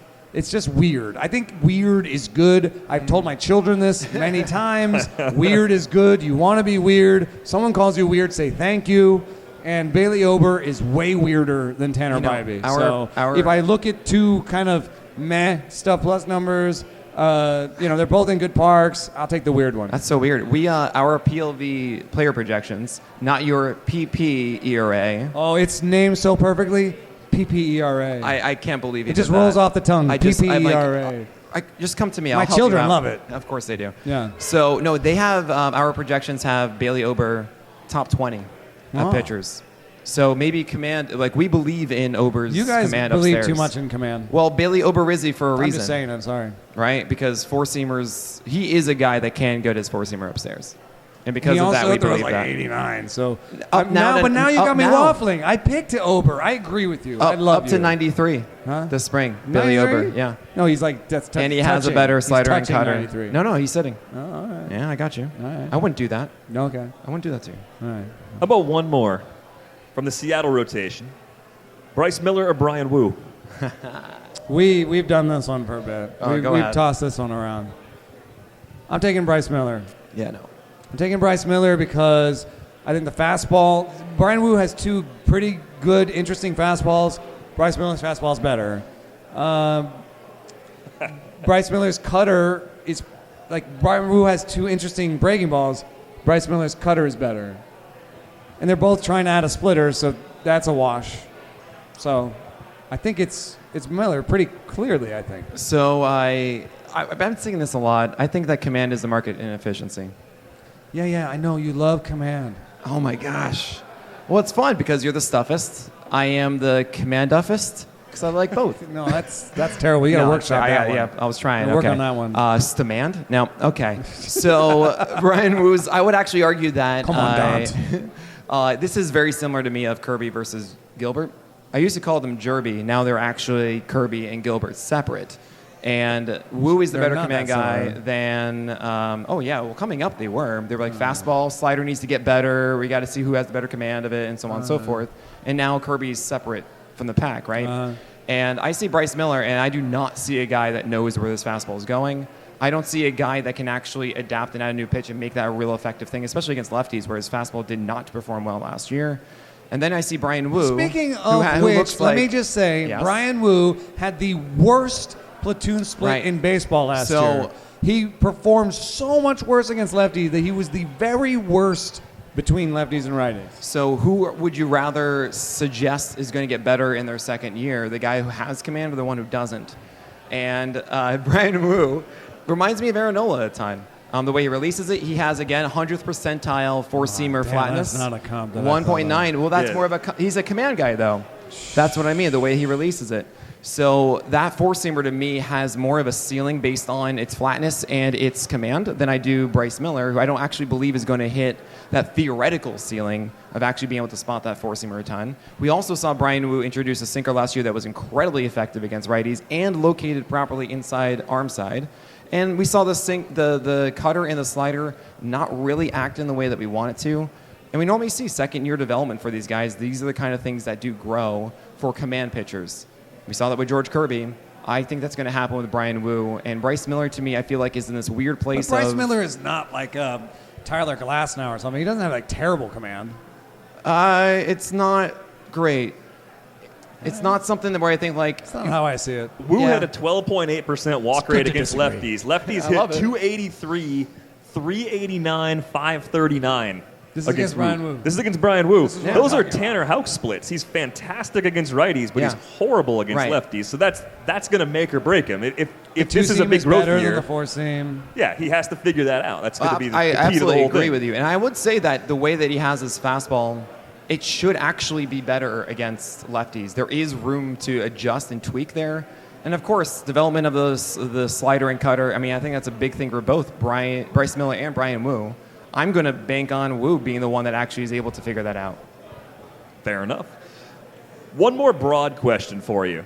just weird. I think weird is good. I've told my children this many times. Weird is good. You want to be weird. Someone calls you weird, say thank you. And Bailey Ober is way weirder than Tanner You know, Bybee. our- So if I look at two kind of meh stuff plus numbers, they're both in good parks. I'll take the weird one. That's so weird. We our PLV player projections, not your PP ERA. Oh, it's named so perfectly. PPERA. I can't believe you It just did rolls that. off the tongue. I just I'm like, PPERA. just come to me. My I'll help children you out. love it. Of course they do. Yeah. So no, they have our projections have Bailey Ober top 20 Oh. of pitchers. So maybe command, like we believe in Ober's You guys command believe upstairs. too much in command. Well, Bailey Oberizzi for a I'm reason, just saying. I'm sorry. right? Because four seamers, he is a guy that can get his four seamer upstairs, and because he of also that, we throws believe like that. 89. So Up now to- but now you up got me now. waffling. I picked Ober. I agree with you. I love Up you. to 93 Huh? this spring. Billy 93? Ober, yeah. No, he's like that's And he has a touching. better He's slider and touching cutter. 93. No, he's sitting. Oh, all right. Yeah, I got you. All right. I wouldn't do that. Okay. I wouldn't do that to you. All right. How about one more from the Seattle rotation? Bryce Miller or Brian Wu? We've done this one for a bit. Oh, we've go ahead. tossed this one around. I'm taking Bryce Miller. Yeah, no. I'm taking Bryce Miller because I think the fastball, Brian Wu has two pretty good, interesting fastballs. Bryce Miller's fastball is better. Bryce Miller's cutter is, like, Brian Wu has two interesting breaking balls. Bryce Miller's cutter is better. And they're both trying to add a splitter, so that's a wash. So I think it's Miller pretty clearly, I think. So I've been seeing this a lot. I think that command is the market inefficiency. Yeah, I know. You love command. Oh, my gosh. Well, it's fun because you're the stuffist. I am the command-uffist because I like both. No, that's terrible. You got to workshop that one. Yeah, I was trying. Work on that one. Stamand? No, okay. So Brian Wu's, I would actually argue that this is very similar to me of Kirby versus Gilbert. I used to call them Jerby. Now they're actually Kirby and Gilbert separate. And Wu is the better command guy than, coming up they were. They were like, fastball, slider needs to get better. We got to see who has the better command of it, and so on and so forth. And now Kirby's separate from the pack, right? And I see Bryce Miller, and I do not see a guy that knows where this fastball is going. I don't see a guy that can actually adapt and add a new pitch and make that a real effective thing, especially against lefties, where his fastball did not perform well last year. And then I see Brian Wu. Speaking of which, let me just say, yes? Brian Wu had the worst platoon split in baseball last year. He performed so much worse against lefties that he was the very worst between lefties and righties. So who would you rather suggest is going to get better in their second year, the guy who has command or the one who doesn't? And Brian Wu reminds me of Aaronola at a time. The way he releases it, he has, again, 100th percentile four-seamer flatness. That's not a comp. 1.9. Well, that's more of a... He's a command guy, though. That's what I mean, the way he releases it. So that four-seamer, to me, has more of a ceiling based on its flatness and its command than I do Bryce Miller, who I don't actually believe is going to hit that theoretical ceiling of actually being able to spot that four-seamer a ton. We also saw Brian Wu introduce a sinker last year that was incredibly effective against righties and located properly inside arm side. And we saw the cutter and the slider not really act in the way that we want it to. And we normally see second-year development for these guys. These are the kind of things that do grow for command pitchers. We saw that with George Kirby. I think that's going to happen with Brian Wu. And Bryce Miller, to me, I feel like is in this weird place. But Bryce Miller is not like Tyler Glasnow or something. He doesn't have like terrible command. It's not great. It's not something where I think like... It's not how I see it. Wu had a 12.8% walk rate against lefties. Lefties hit 283, 389, 539. This is against Brian Wu. This is against Brian Wu. Those are Tanner Houck splits. He's fantastic against righties, but he's horrible against lefties. So that's going to make or break him. If this is a big growth year, than the four seam. Yeah, he has to figure that out. That's going to be the I key to the absolutely whole agree thing. with you. And I would say that the way that he has his fastball, it should actually be better against lefties. There is room to adjust and tweak there. And, of course, development of the slider and cutter. I mean, I think that's a big thing for both Bryce Miller and Brian Wu. I'm going to bank on Wu being the one that actually is able to figure that out. Fair enough. One more broad question for you.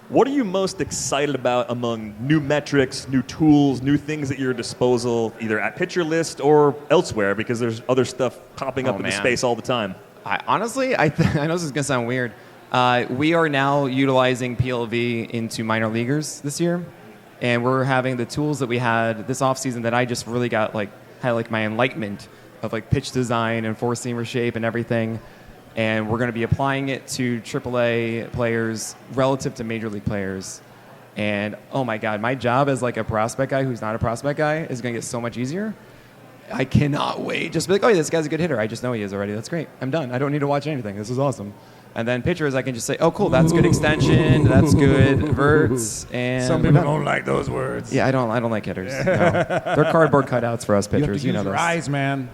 What are you most excited about among new metrics, new tools, new things at your disposal, either at Pitcher List or elsewhere, because there's other stuff popping up in the space all the time? Honestly, I know this is going to sound weird. We are now utilizing PLV into minor leaguers this year, and we're having the tools that we had this offseason that I just really had my enlightenment of like pitch design and four-seamer shape and everything. And we're going to be applying it to AAA players relative to major league players. And oh my God, my job as like a prospect guy who's not a prospect guy is going to get so much easier. I cannot wait. Just be like, oh, yeah, this guy's a good hitter. I just know he is already. That's great. I'm done. I don't need to watch anything. This is awesome. And then pitchers, I can just say, oh, cool, that's good extension, that's good verts, and some people don't like those words. Yeah, I don't like hitters. No. They're cardboard cutouts for us pitchers. You know your this. eyes, man.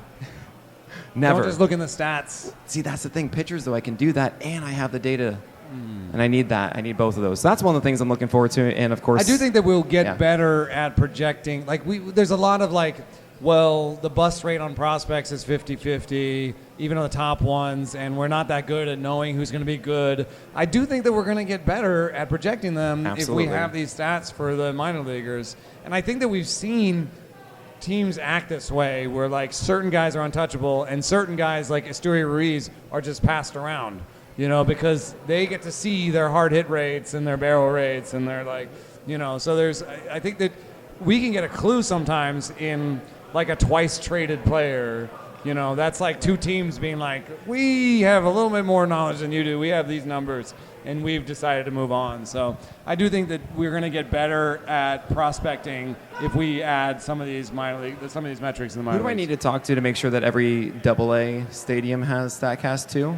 Never. Don't just look in the stats. See, that's the thing. Pitchers, though, I can do that, and I have the data, and I need that. I need both of those. So that's one of the things I'm looking forward to. And of course, I do think that we'll get better at projecting. Like there's a lot of like. Well, the bust rate on prospects is 50-50, even on the top ones, and we're not that good at knowing who's going to be good. I do think that we're going to get better at projecting them if we have these stats for the minor leaguers. And I think that we've seen teams act this way, where like certain guys are untouchable and certain guys like Asturi Ruiz are just passed around, because they get to see their hard hit rates and their barrel rates and they're like, so I think that we can get a clue sometimes in like a twice traded player. You know, that's like two teams being like, we have a little bit more knowledge than you do. We have these numbers, and we've decided to move on. So I do think that we're going to get better at prospecting if we add some of these some of these metrics in the minor Who do I leagues. need to talk to make sure that every AA stadium has StatCast too?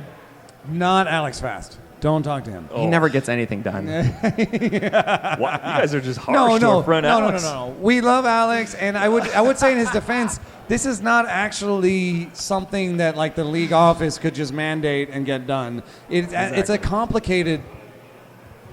Not Alex Fast. Don't talk to him. He never gets anything done. What? You guys are just harsh to our friend Alex. No. We love Alex, and I would say in his defense, this is not actually something that like the league office could just mandate and get done. It's a complicated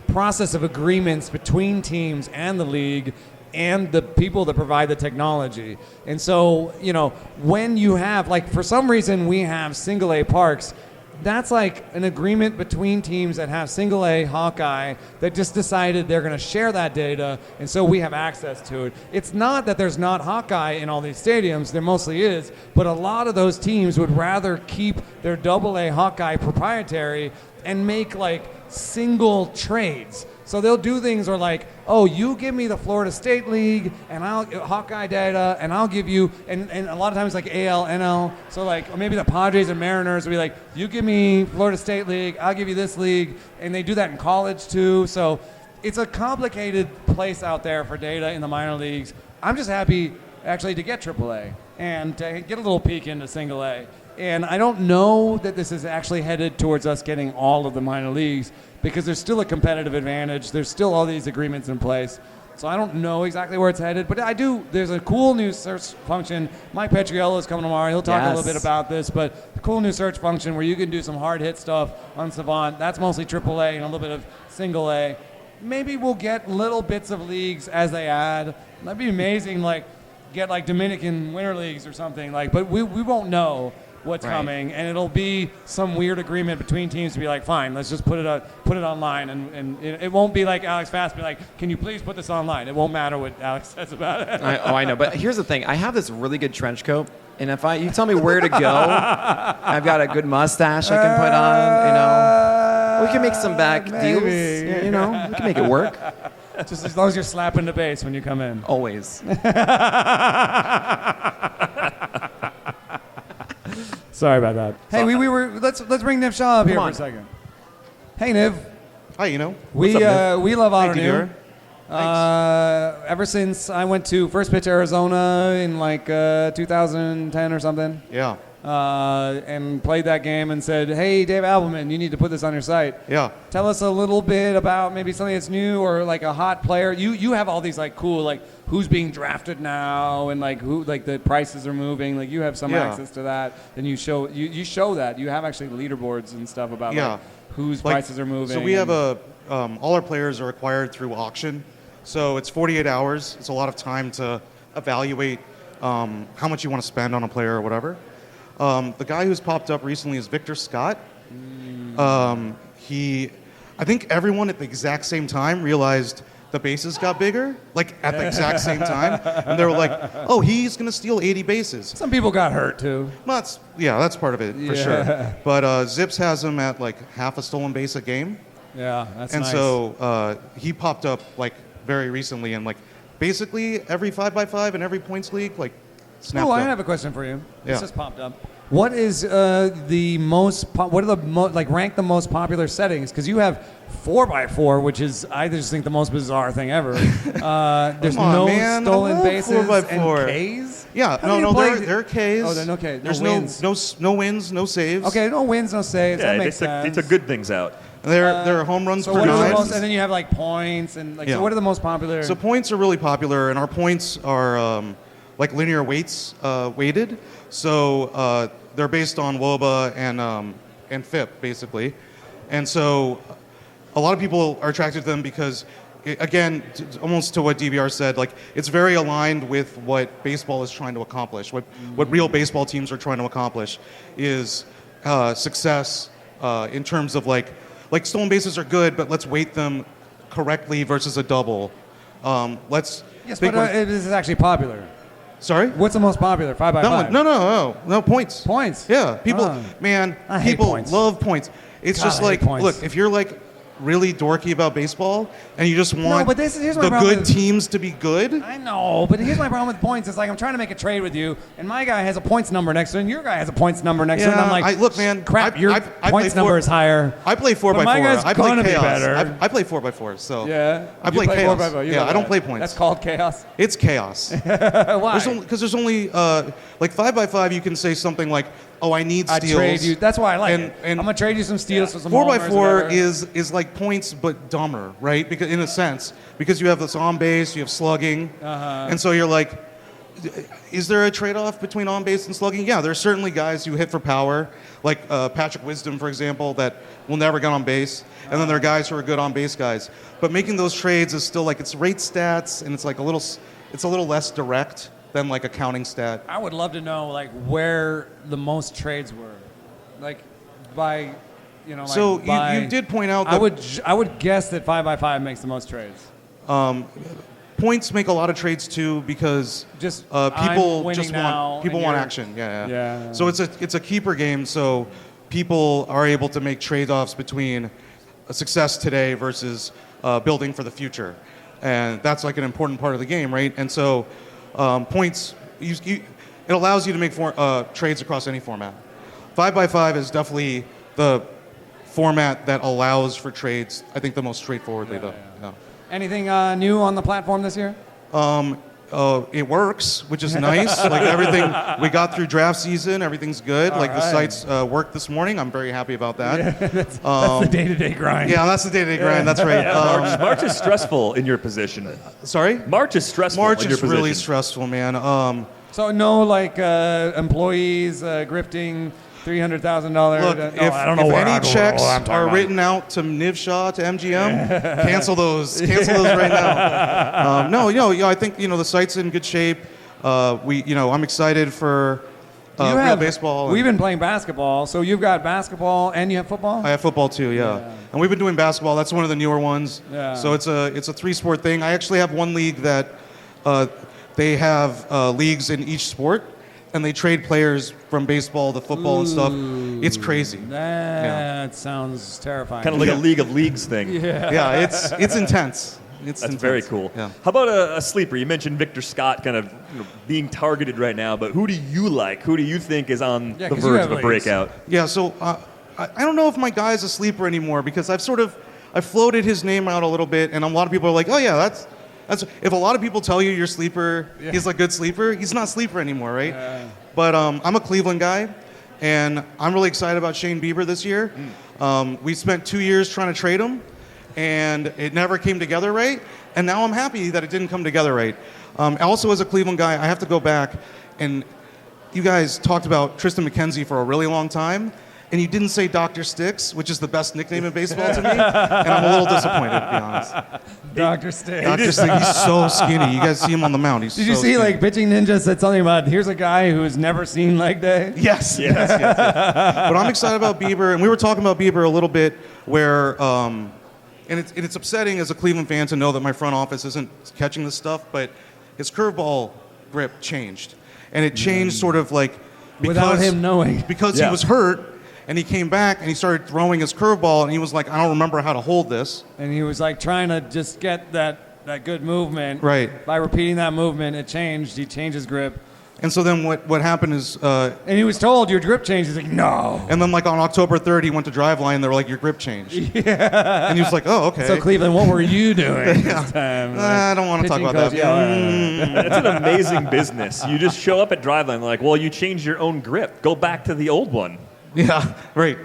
process of agreements between teams and the league and the people that provide the technology. And so, you know, when you have, like, for some reason we have single A parks, that's like an agreement between teams that have single A Hawkeye that just decided they're going to share that data, and so we have access to it. It's not that there's not Hawkeye in all these stadiums, there mostly is, but a lot of those teams would rather keep their AA Hawkeye proprietary and make like single trades. So they'll do things where like, oh, you give me the Florida State League and I'll Hawkeye data, and I'll give you, and a lot of times like AL, NL, so like, or maybe the Padres and Mariners will be like, you give me Florida State League, I'll give you this league, and they do that in college too. So it's a complicated place out there for data in the minor leagues. I'm just happy actually to get AAA and to get a little peek into single A. And I don't know that this is actually headed towards us getting all of the minor leagues, because there's still a competitive advantage. There's still all these agreements in place. So I don't know exactly where it's headed, but I do. There's a cool new search function. Mike Petriello is coming tomorrow. He'll talk a little bit about this, but a cool new search function where you can do some hard hit stuff on Savant. That's mostly AAA and a little bit of single A. Maybe we'll get little bits of leagues as they add. That'd be amazing, like get like Dominican winter leagues or something. Like, but we won't know what's coming, and it'll be some weird agreement between teams to be like, fine, let's just put it online, and it won't be like Alex Fast be like, can you please put this online? It won't matter what Alex says about it. I know, but here's the thing: I have this really good trench coat, and if you tell me where to go, I've got a good mustache I can put on. You know, we can make some back deals. You know, we can make it work. Just as long as you're slapping the bass when you come in. Always. Sorry about that. Hey, we were let's bring Niv Shah up here for a second. Hey, Niv. Hi, Eno. We love Ottoneu. Thanks. Ever since I went to First Pitch Arizona in like 2010 or something. Yeah. And played that game and said, hey, Dave Albelman, you need to put this on your site. Yeah. Tell us a little bit about maybe something that's new or like a hot player. You have all these like cool, like who's being drafted now and like who, like the prices are moving. Like you have some access to that. And you show that. You have actually leaderboards and stuff about like whose prices are moving. So we have all our players are acquired through auction. So it's 48 hours. It's a lot of time to evaluate how much you want to spend on a player or whatever. The guy who's popped up recently is Victor Scott. I think everyone at the exact same time realized the bases got bigger, like at the exact same time. And they were like, oh, he's going to steal 80 bases. Some people got hurt too. Well, that's part of it for sure. But Zips has him at like half a stolen base a game. Yeah, that's and nice. So he popped up like very recently, and like basically every 5x5 and every points league, like snapped up. I have a question for you. This Yeah. just popped up. What is the most? What are the like rank the most popular settings? Because you have 4x4, which is I just think the most bizarre thing ever. There's no stolen bases 4x4. and Ks. Yeah, there are Ks. Oh, there are no Ks. There's no wins, no saves. Okay, no wins, no saves. Yeah, that makes sense. they took good things out. There are home runs So per what are the nine. most, and then you have like points and like. Yeah. So what are the most popular? So points are really popular, and our points are like linear weights weighted. So they're based on WOBA and FIP basically, and so a lot of people are attracted to them because, again, almost to what DVR said, like it's very aligned with what baseball is trying to accomplish. What real baseball teams are trying to accomplish is success in terms of like stolen bases are good, but let's weight them correctly versus a double. Yes, but it is actually popular. Sorry? What's the most popular? 5x5? No, points. Points? Yeah, people, I hate people points. love points. It's God, just I hate like, points. look, if you're like really dorky about baseball, and you just want but here's my the problem good with- teams to be good. I know, but here's my problem with points. It's like I'm trying to make a trade with you, and my guy has a points number next to it, and your guy has a points number next to it. And I'm like, look, man, crap, your I points play number is higher. I play 4x4. But my guy's I play gonna be chaos. better. I play 4x4, so Yeah. I You play chaos. 4x4, you Yeah, know I don't that. play points. That's called chaos. It's chaos. Why? Because there's only like 5x5. You can say something like, "Oh, I need I steals." trade you. That's why I like And- it. and I'm gonna trade you some steals for some 4x4 homers or whatever. is like points but dumber, right? Because in a sense, because you have this on base, you have slugging, and so you're like, is there a trade-off between on base and slugging? Yeah, there's certainly guys who hit for power, like Patrick Wisdom, for example, that will never get on base, and then there are guys who are good on base guys. But making those trades is still like it's rate stats, and it's like it's a little less direct than like a counting stat. I would love to know like where the most trades were, like by, you know. Like So by, you did point out that I would guess that 5x5 makes the most trades. points make a lot of trades too because Just people I'm winning just now, want people and want you're- action. Yeah. Yeah. So it's a keeper game. So people are able to make trade-offs between a success today versus building for the future, and that's like an important part of the game, right? And so points it allows you to make trades across any format. 5x5 is definitely the format that allows for trades. I think the most straightforwardly though. Yeah. Anything new on the platform this year? It works, which is nice. Like everything, we got through draft season, everything's good. Like the right. sites worked this morning. I'm very happy about that. That's the day-to-day grind. Yeah, that's the day-to-day grind. That's right. March is stressful in your position. Sorry? March is stressful March in your is position. really stressful, man. So no like employees grifting $300,000. Look, I don't know if where any checks are written out to Niv Shah, to MGM, cancel those. Cancel those right now. I think the site's in good shape. I'm excited for real baseball. We've been playing basketball, so you've got basketball and you have football. I have football too, yeah. And we've been doing basketball. That's one of the newer ones. Yeah. So it's a 3-sport thing. I actually have one league that they have leagues in each sport, and they trade players from baseball to football and stuff. It's crazy. That sounds terrifying. Kind of like a League of Leagues thing. Yeah, it's intense. That's very cool. Yeah. How about a sleeper? You mentioned Victor Scott kind of being targeted right now, but who do you like? Who do you think is on the 'cause you verge have of a leagues. breakout? Yeah, so I don't know if my guy's a sleeper anymore because I've floated his name out a little bit, and a lot of people are like, oh yeah, that's if a lot of people tell you your sleeper is a good sleeper, he's not sleeper anymore, right? Yeah. But I'm a Cleveland guy, and I'm really excited about Shane Bieber this year. We spent 2 years trying to trade him, and it never came together right. And now I'm happy that it didn't come together right. Also, as a Cleveland guy, I have to go back, and you guys talked about Tristan McKenzie for a really long time, and you didn't say Dr. Sticks, which is the best nickname in baseball to me, and I'm a little disappointed, to be honest. Dr. Stick. Dr. Sticks, he's so skinny. You guys see him on the mound. Did Did you see like Pitching Ninja said something about here's a guy who's never seen leg day? Yes. But I'm excited about Bieber, and we were talking about Bieber a little bit where, and it's upsetting as a Cleveland fan to know that my front office isn't catching this stuff, but his curveball grip changed. And it changed sort of like Without him knowing. Because he was hurt, and he came back and he started throwing his curveball, and he was like, I don't remember how to hold this. And he was like trying to just get that good movement. Right. By repeating that movement, it changed. He changed his grip. And so then what happened is... and he was told, your grip changed. He's like, no. And then like on October 3rd, he went to Driveline, and they were like, your grip changed. Yeah. And he was like, oh, okay. So Cleveland, what were you doing this time? I don't want to talk about that. It's an amazing business. You just show up at Driveline, like, well, you changed your own grip. Go back to the old one. Yeah, right.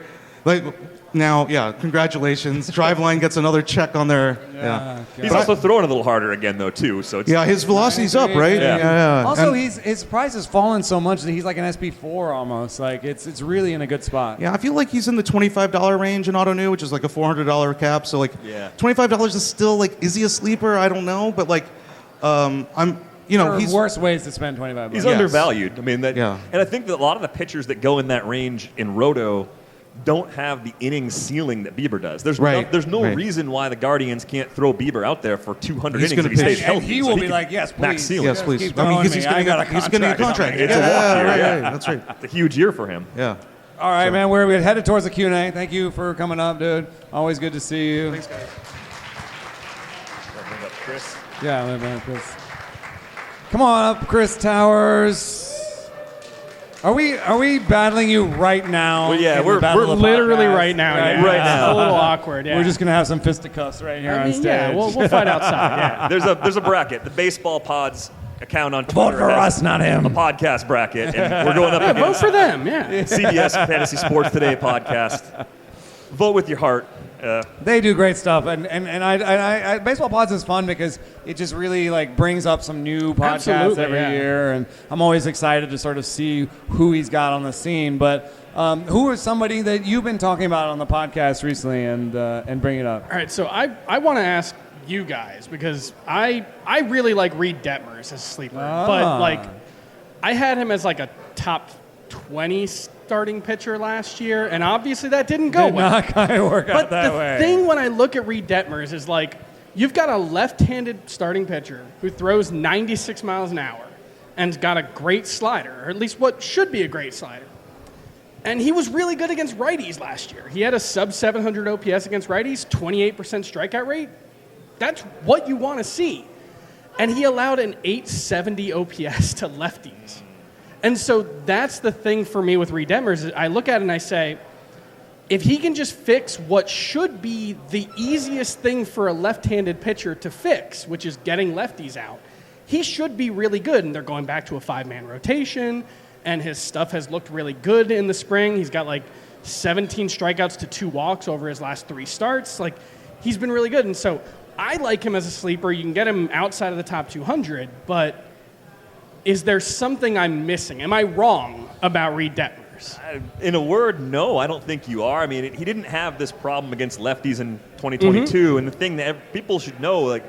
Like now, congratulations. Driveline gets another check on their. Yeah. He's also throwing a little harder again, though, too. So it's, his velocity's up, right? Yeah. Also, And- his price has fallen so much that he's like an SP4 almost. Like it's really in a good spot. Yeah, I feel like he's in the $25 range in Ottoneu, which is like a $400 cap. So like, $25 is still like, is he a sleeper? I don't know, but like, There are worse ways to spend $25. He's undervalued. I mean, and I think that a lot of the pitchers that go in that range in Roto don't have the inning ceiling that Bieber does. There's no reason why the Guardians can't throw Bieber out there for 200 innings if he stays healthy. And he will be like, yes, please. Max ceiling. Yes, please. Keep throwing because me. he's going to get a contract. It's a walk year. That's right. It's a huge year for him. Yeah. All right, man. We're headed towards the Q&A. Thank you for coming up, dude. Always good to see you. Thanks, guys. Bring up Chris. Yeah, man, Chris. Come on up, Chris Towers. Are we battling you right now? Well, yeah, in the we're battle of literally podcasts? right now. Right, Yeah. right now. A little awkward. Yeah. We're just gonna have some fisticuffs right here on stage. Yeah, we'll fight outside. Yeah. There's a bracket. The Baseball Pods account on Vote Twitter for has us, not him. a podcast bracket, and we're going up Vote against for them. Yeah. CBS Fantasy Sports Today podcast. Vote with your heart. They do great stuff, and I Baseball Pods is fun because it just really like brings up some new podcasts Absolutely, every yeah. year, and I'm always excited to sort of see who he's got on the scene. But who is somebody that you've been talking about on the podcast recently, and bring it up? All right. So I want to ask you guys because I really like Reed Detmers as a sleeper, but like I had him as like a top 20 starting pitcher last year, and obviously that didn't go Did well. not kind of work out But that the way. thing when I look at Reed Detmers is like, you've got a left-handed starting pitcher who throws 96 miles an hour and's got a great slider, or at least what should be a great slider. And he was really good against righties last year. He had a sub-700 OPS against righties, 28% strikeout rate. That's what you want to see. And he allowed an 870 OPS to lefties. And so that's the thing for me with Reed Detmers. Is I look at it and I say, if he can just fix what should be the easiest thing for a left-handed pitcher to fix, which is getting lefties out, he should be really good. And they're going back to a 5-man rotation, and his stuff has looked really good in the spring. He's got like 17 strikeouts to 2 walks over his last 3 starts. Like, he's been really good. And so I like him as a sleeper. You can get him outside of the top 200, but is there something I'm missing? Am I wrong about Reed Detmers? In a word, no, I don't think you are. I mean, he didn't have this problem against lefties in 2022, and the thing that people should know, like,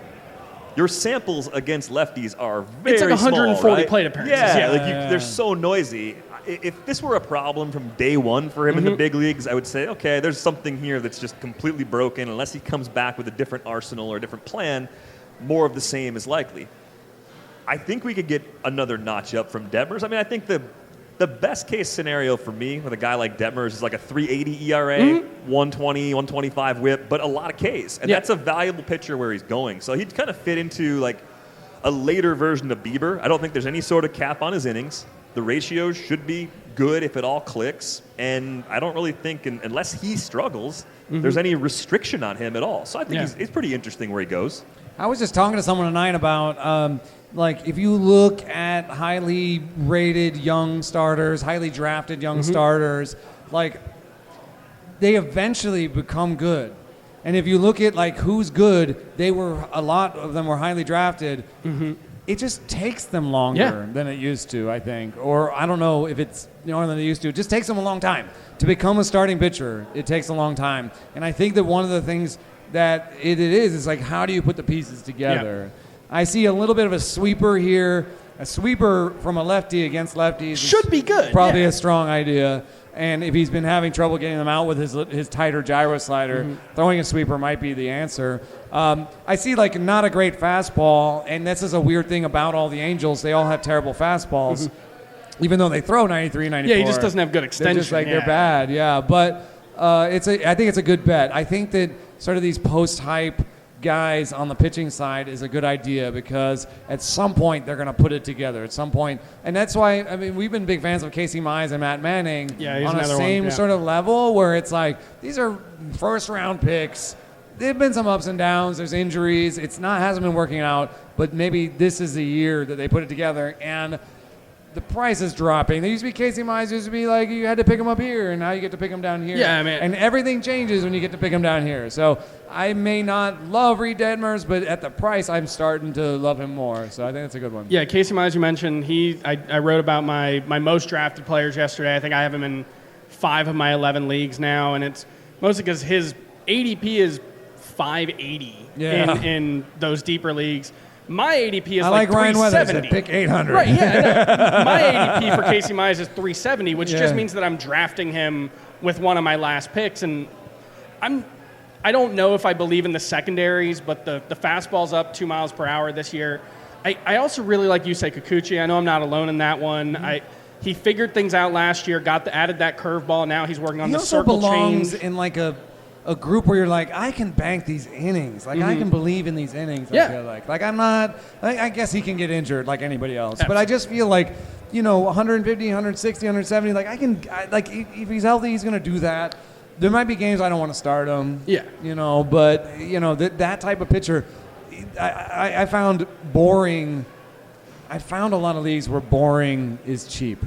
your samples against lefties are very It's like 140 small, right? plate appearances. Yeah, they're so noisy. If this were a problem from day one for him in the big leagues, I would say, okay, there's something here that's just completely broken. Unless he comes back with a different arsenal or a different plan, more of the same is likely. I think we could get another notch up from Detmers. I mean, I think the best case scenario for me with a guy like Detmers is like a 3.80 ERA, 120, 125 whip, but a lot of Ks. And that's a valuable pitcher where he's going. So he'd kind of fit into like a later version of Bieber. I don't think there's any sort of cap on his innings. The ratios should be good if it all clicks. And I don't really think, unless he struggles, there's any restriction on him at all. So I think he's pretty interesting where he goes. I was just talking to someone tonight about, like, if you look at highly rated young starters, highly drafted young starters, like, they eventually become good. And if you look at, like, who's good, a lot of them were highly drafted. It just takes them longer than it used to, I think. Or I don't know if it's more than it used to. It just takes them a long time. To become a starting pitcher, it takes a long time. And I think that one of the things that it is like, how do you put the pieces together? I see a little bit of a sweeper here. A sweeper from a lefty against lefties Should be good. Probably a strong idea. And if he's been having trouble getting them out with his tighter gyro slider, throwing a sweeper might be the answer. I see, like, not a great fastball, and this is a weird thing about all the Angels. They all have terrible fastballs, even though they throw 93, 94. Yeah, he just doesn't have good extension. They're just like, they're bad, But I think it's a good bet. I think that sort of these post-hype guys on the pitching side is a good idea because at some point they're going to put it together at some point. And that's why, I mean, we've been big fans of Casey Mize and Matt Manning on the same sort of level where it's like, these are first-round picks. There have been some ups and downs. There's injuries. Hasn't been working out, but maybe this is the year that they put it together. And the price is dropping. There used to be Casey Mize, used to be like you had to pick him up here, and now you get to pick him down here. Yeah, I mean, and everything changes when you get to pick him down here. So I may not love Reed Detmers, but at the price, I'm starting to love him more. So I think that's a good one. Yeah, Casey Mize, you mentioned, I wrote about my most drafted players yesterday. I think I have him in 5 of my 11 leagues now, and it's mostly because his ADP is 580 in those deeper leagues. My ADP is like 370. Ryan Weathers, pick 800. Right, yeah. My ADP for Casey Mize is 370, which just means that I'm drafting him with one of my last picks. And I don't know if I believe in the secondaries, but the fastball's up 2 miles per hour this year. I also really like Yusei Kikuchi. I know I'm not alone in that one. he figured things out last year, added that curveball, and now he's working on He the also circle belongs change. in like a group where you're like, I can bank these innings. Like, I can believe in these innings, Yeah. I feel like. Like, I'm not, I guess he can get injured like anybody else. But I just feel like, 150, 160, 170, like, if he's healthy, he's going to do that. There might be games I don't want to start him. Yeah. But, that type of pitcher, I found boring. I found a lot of leagues where boring is cheap.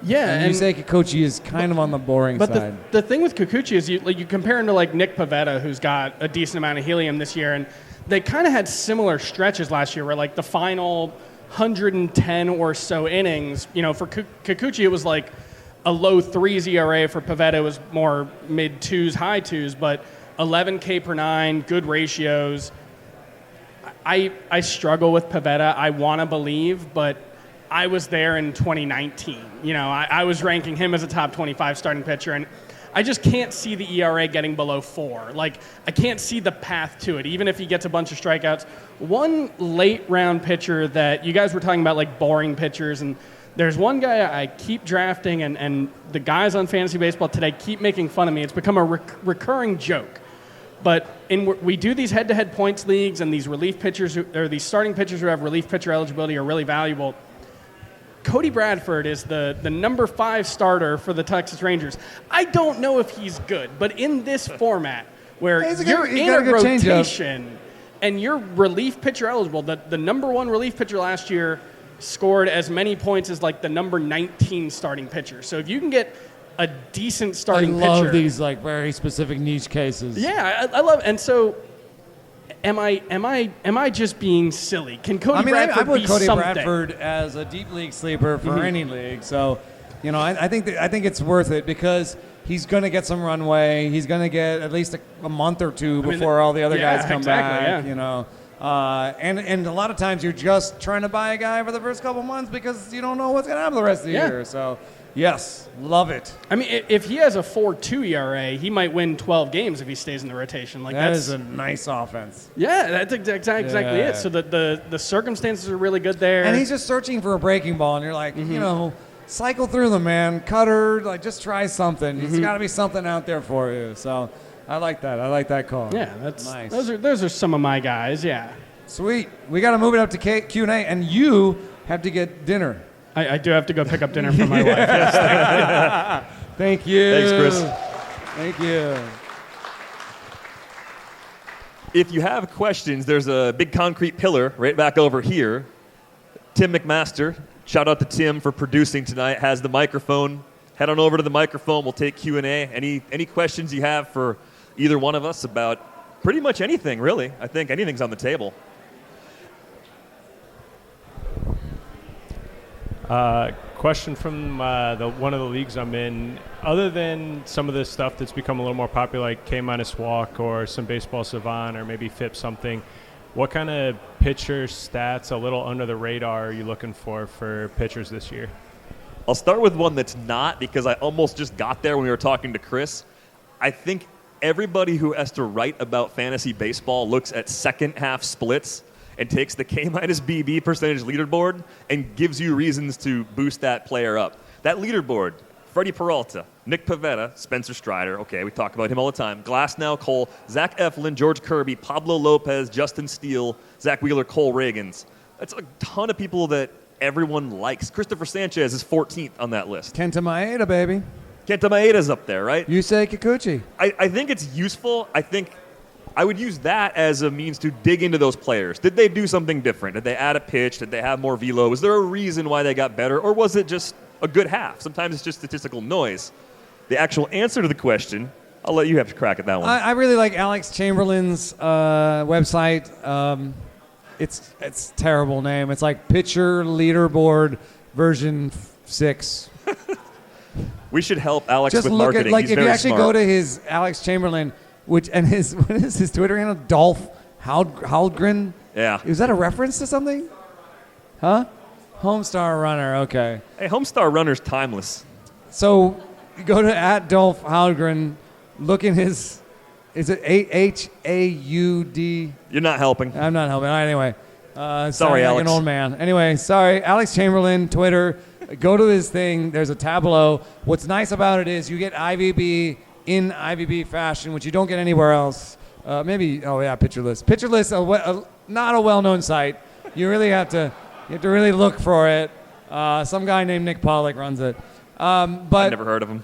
Yeah, and you say Kikuchi is kind of on the boring but side. the thing with Kikuchi is you compare him to like Nick Pivetta, who's got a decent amount of helium this year, and they kind of had similar stretches last year where like the final 110 or so innings, for Kikuchi it was like a low 3s ERA. For Pivetta it was more mid 2s, high 2s, but 11 K per 9, good ratios. I struggle with Pivetta. I want to believe, but I was there in 2019. I was ranking him as a top 25 starting pitcher, and I just can't see the ERA getting below 4. Like, I can't see the path to it, even if he gets a bunch of strikeouts. One late-round pitcher that you guys were talking about, like, boring pitchers, and there's one guy I keep drafting, and the guys on Fantasy Baseball today keep making fun of me. It's become a recurring joke. But we do these head-to-head points leagues, and these relief pitchers, or these starting pitchers who have relief pitcher eligibility are really valuable. Cody Bradford is the number 5 starter for the Texas Rangers. I don't know if he's good, but in this format where you're in a rotation and you're relief pitcher eligible, the number 1 relief pitcher last year scored as many points as like the number 19 starting pitcher. So if you can get a decent starting pitcher. I love these like very specific niche cases. Yeah, I love, and so am I just being silly? Can Cody Bradford I put be Cody something? Bradford as a deep league sleeper for any league. So, I think it's worth it because he's going to get some runway. He's going to get at least a month or two before all the other guys come back. Yeah. And a lot of times you're just trying to buy a guy for the first couple months because you don't know what's going to happen the rest of the year. So, yes, love it. I mean, if he has a 4.2 ERA, he might win 12 games if he stays in the rotation. Like that is a nice offense. Yeah, that's exactly it. So the circumstances are really good there. And he's just searching for a breaking ball, and you're like, cycle through them, man. Cutter, like just try something. There's got to be something out there for you. So I like that. I like that call. Yeah, that's nice. Those are some of my guys. Yeah. Sweet. We got to move it up to Q&A, and you have to get dinner. I do have to go pick up dinner for my wife. Yes, thank you. Thanks, Chris. Thank you. If you have questions, there's a big concrete pillar right back over here. Tim McMaster, shout out to Tim for producing tonight, has the microphone. Head on over to the microphone. We'll take Q&A. Any questions you have for either one of us about pretty much anything, really. I think anything's on the table. Question from one of the leagues I'm in. Other than some of the stuff that's become a little more popular, like K- walk or some baseball savant or maybe FIP something, what kind of pitcher stats a little under the radar are you looking for pitchers this year? I'll start with one that's not, because I almost just got there when we were talking to Chris. I think everybody who has to write about fantasy baseball looks at second half splits and takes the K-BB percentage leaderboard and gives you reasons to boost that player up. That leaderboard, Freddie Peralta, Nick Pivetta, Spencer Strider, okay, we talk about him all the time, Glasnow, Cole, Zach Eflin, George Kirby, Pablo Lopez, Justin Steele, Zach Wheeler, Cole Ragans. That's a ton of people that everyone likes. Christopher Sanchez is 14th on that list. Kenta Maeda, baby. Kenta Maeda's up there, right? You say Kikuchi. I think it's useful. I think I would use that as a means to dig into those players. Did they do something different? Did they add a pitch? Did they have more velo? Was there a reason why they got better? Or was it just a good half? Sometimes it's just statistical noise. The actual answer to the question, I'll let you have a crack at that one. I really like Alex Chamberlain's website. It's a terrible name. It's like Pitcher Leaderboard version 6. We should help Alex Just with look marketing. at, like, He's if you very actually smart. go to his Alex Chamberlain, what is his Twitter handle? Dolph Haldgren? Yeah. Is that a reference to something? Huh? Homestar Runner, okay. Hey, Homestar Runner's timeless. So you go to @Dolph Haldgren, look in his, is it HAUD? You're not helping. I'm not helping. All right, anyway. Sorry, like Alex. an old man. Anyway, sorry. Alex Chamberlain, Twitter. Go to his thing. There's a tableau. What's nice about it is you get IVB in IVB fashion, which you don't get anywhere else. Picture List. Picture List, not a well-known site. You have to really look for it. Some guy named Nick Pollack runs it. I've never heard of him.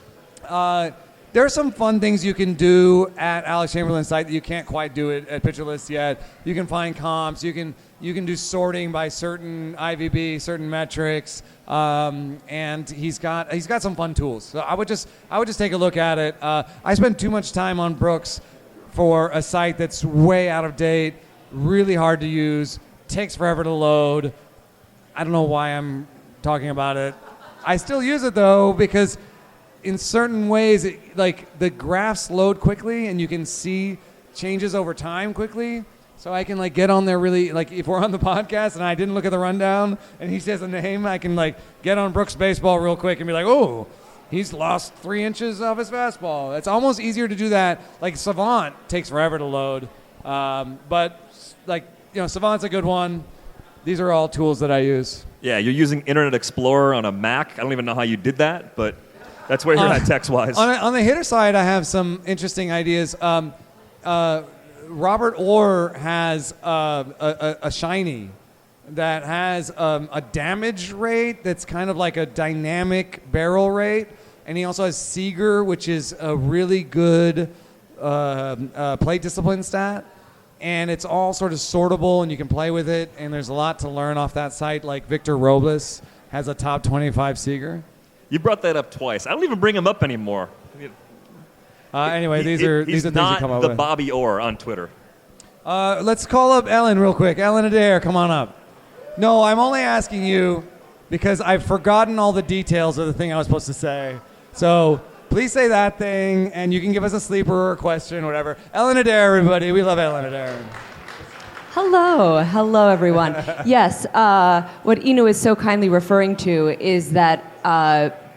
There are some fun things you can do at Alex Chamberlain's site that you can't quite do it at Picture List yet. You can find comps. You can do sorting by certain IVB, certain metrics, and he's got some fun tools. So I would just take a look at it. I spend too much time on Brooks for a site that's way out of date, really hard to use, takes forever to load. I don't know why I'm talking about it. I still use it though because in certain ways, the graphs load quickly and you can see changes over time quickly. So I can get on there really, if we're on the podcast and I didn't look at the rundown and he says a name, I can get on Brooks Baseball real quick and be like, oh, he's lost 3 inches off his fastball. It's almost easier to do that. Savant takes forever to load. But Savant's a good one. These are all tools that I use. Yeah, you're using Internet Explorer on a Mac. I don't even know how you did that, but that's where you're at text-wise. On the hitter side, I have some interesting ideas. Robert Orr has a shiny that has a damage rate that's kind of like a dynamic barrel rate, and he also has Seeger, which is a really good plate discipline stat, and it's all sort of sortable, and you can play with it, and there's a lot to learn off that site. Like Victor Robles has a top 25 Seeger. You brought that up twice. I don't even bring him up anymore. Anyway, these are things you come up with. He's not the Bobby Orr on Twitter. Let's call up Ellen real quick. Ellen Adair, come on up. No, I'm only asking you because I've forgotten all the details of the thing I was supposed to say. So please say that thing, and you can give us a sleeper or a question, whatever. Ellen Adair, everybody. We love Ellen Adair. Hello, everyone. Yes, what Eno is so kindly referring to is that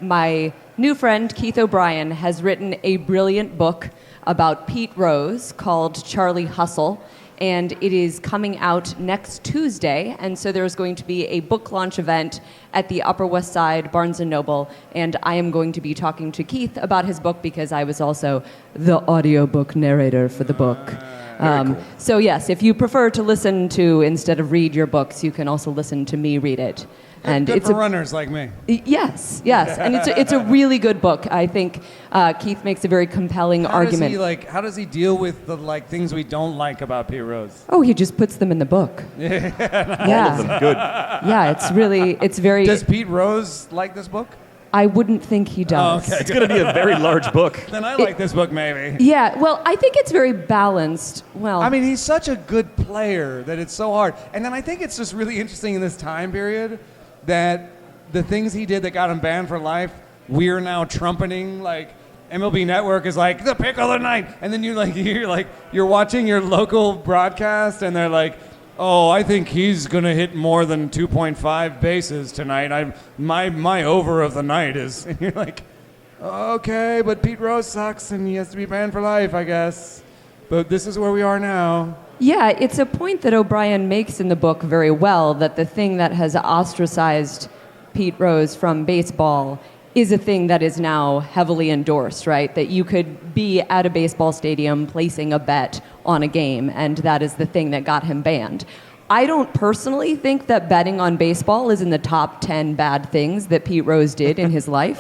my new friend, Keith O'Brien, has written a brilliant book about Pete Rose called Charlie Hustle, and it is coming out next Tuesday, and so there's going to be a book launch event at the Upper West Side Barnes & Noble, and I am going to be talking to Keith about his book because I was also the audiobook narrator for the book. Cool. So yes, if you prefer to listen to instead of read your books, you can also listen to me read it. And good for runners like me. Yes, and it's a really good book. I think Keith makes a very compelling argument. How does he deal with the things we don't like about Pete Rose? Oh, he just puts them in the book. Yeah. All of them, good. Yeah, it's very. Does Pete Rose like this book? I wouldn't think he does. Oh, okay. It's going to be a very large book. Then I like this book, maybe. Yeah, well, I think it's very balanced. Well, I mean, he's such a good player that it's so hard. And then I think it's just really interesting in this time period that the things he did that got him banned for life, we're now trumpeting. MLB Network is like the pick of the night, and then you're watching your local broadcast, and they're like, oh, I think he's going to hit more than 2.5 bases tonight. My over of the night is... And you're like, okay, but Pete Rose sucks and he has to be banned for life, I guess. But this is where we are now. Yeah, it's a point that O'Brien makes in the book very well, that the thing that has ostracized Pete Rose from baseball is a thing that is now heavily endorsed, right? That you could be at a baseball stadium placing a bet on a game, and that is the thing that got him banned. I don't personally think that betting on baseball is in the top 10 bad things that Pete Rose did in his life,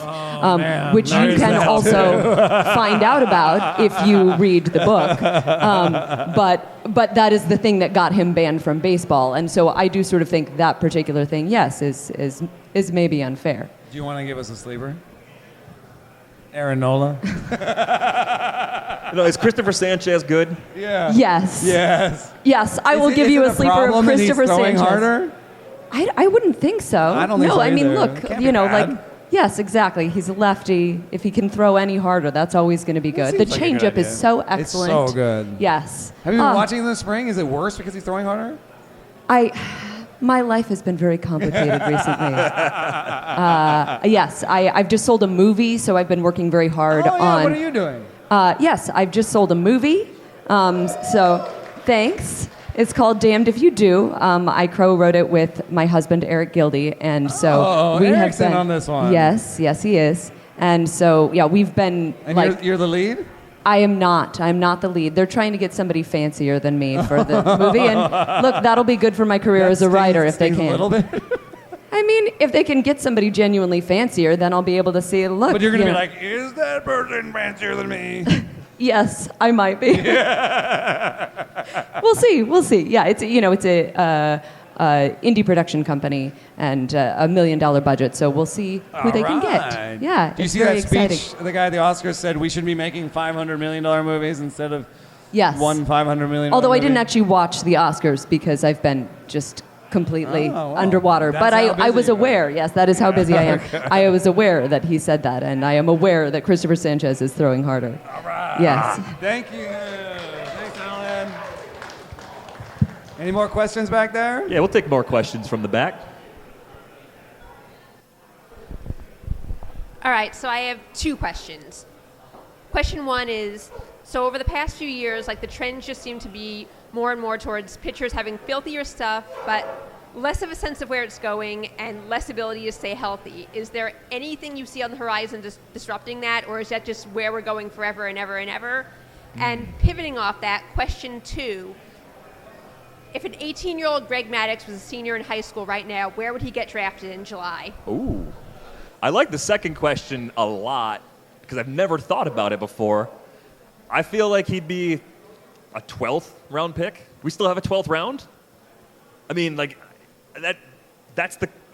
which you can also find out about if you read the book. But that is the thing that got him banned from baseball, and so I do sort of think that particular thing, yes, is maybe unfair. Do you want to give us a sleeper? Aaron Nola? Is Christopher Sanchez good? Yeah. Yes, I will give you a sleeper of Christopher Sanchez. Harder? I wouldn't think so. I don't think so I mean, either. look, yes, exactly. He's a lefty. If he can throw any harder, that's always going to be good. The changeup is so excellent. It's so good. Yes. Have you been watching in the spring? Is it worse because he's throwing harder? My life has been very complicated recently. Yes, I've just sold a movie, so I've been working very hard on... What are you doing? Yes, I've just sold a movie, so thanks. It's called Damned If You Do. I co-wrote it with my husband, Eric Gildy. And so we Eric's have in been on this one. Yes, he is. And so, yeah, we've been And you're the lead? I am not. I'm not the lead. They're trying to get somebody fancier than me for the movie. And look, that'll be good for my career as a writer if they can. A little bit. I mean, if they can get somebody genuinely fancier, then I'll be able to see, look. But you're going to be like, is that person fancier than me? Yes, I might be. We'll see. Yeah, it's a indie production company and $1 million budget, so we'll see who they can get. Yeah, Do you it's see very that speech? exciting. The guy at the Oscars said we should be making $500 million movies instead of Yes. one $500 million. Although I movie. didn't actually watch the Oscars because I've been just completely wow. underwater. That's but how I busy was you are. aware. Yes, that is how busy I am. I was aware that he said that, and I am aware that Christopher Sanchez is throwing harder. All right. Yes. Thank you. Thanks, Alan. Any more questions back there? Yeah, we'll take more questions from the back. All right, so I have two questions. Question one is, so over the past few years, like the trends just seem to be more and more towards pitchers having filthier stuff, but less of a sense of where it's going and less ability to stay healthy. Is there anything you see on the horizon disrupting that, or is that just where we're going forever and ever and ever? And pivoting off that, question two, if an 18-year-old Greg Maddux was a senior in high school right now, where would he get drafted in July? Ooh. I like the second question a lot because I've never thought about it before. I feel like he'd be a 12th round pick. We still have a 12th round? I mean, like,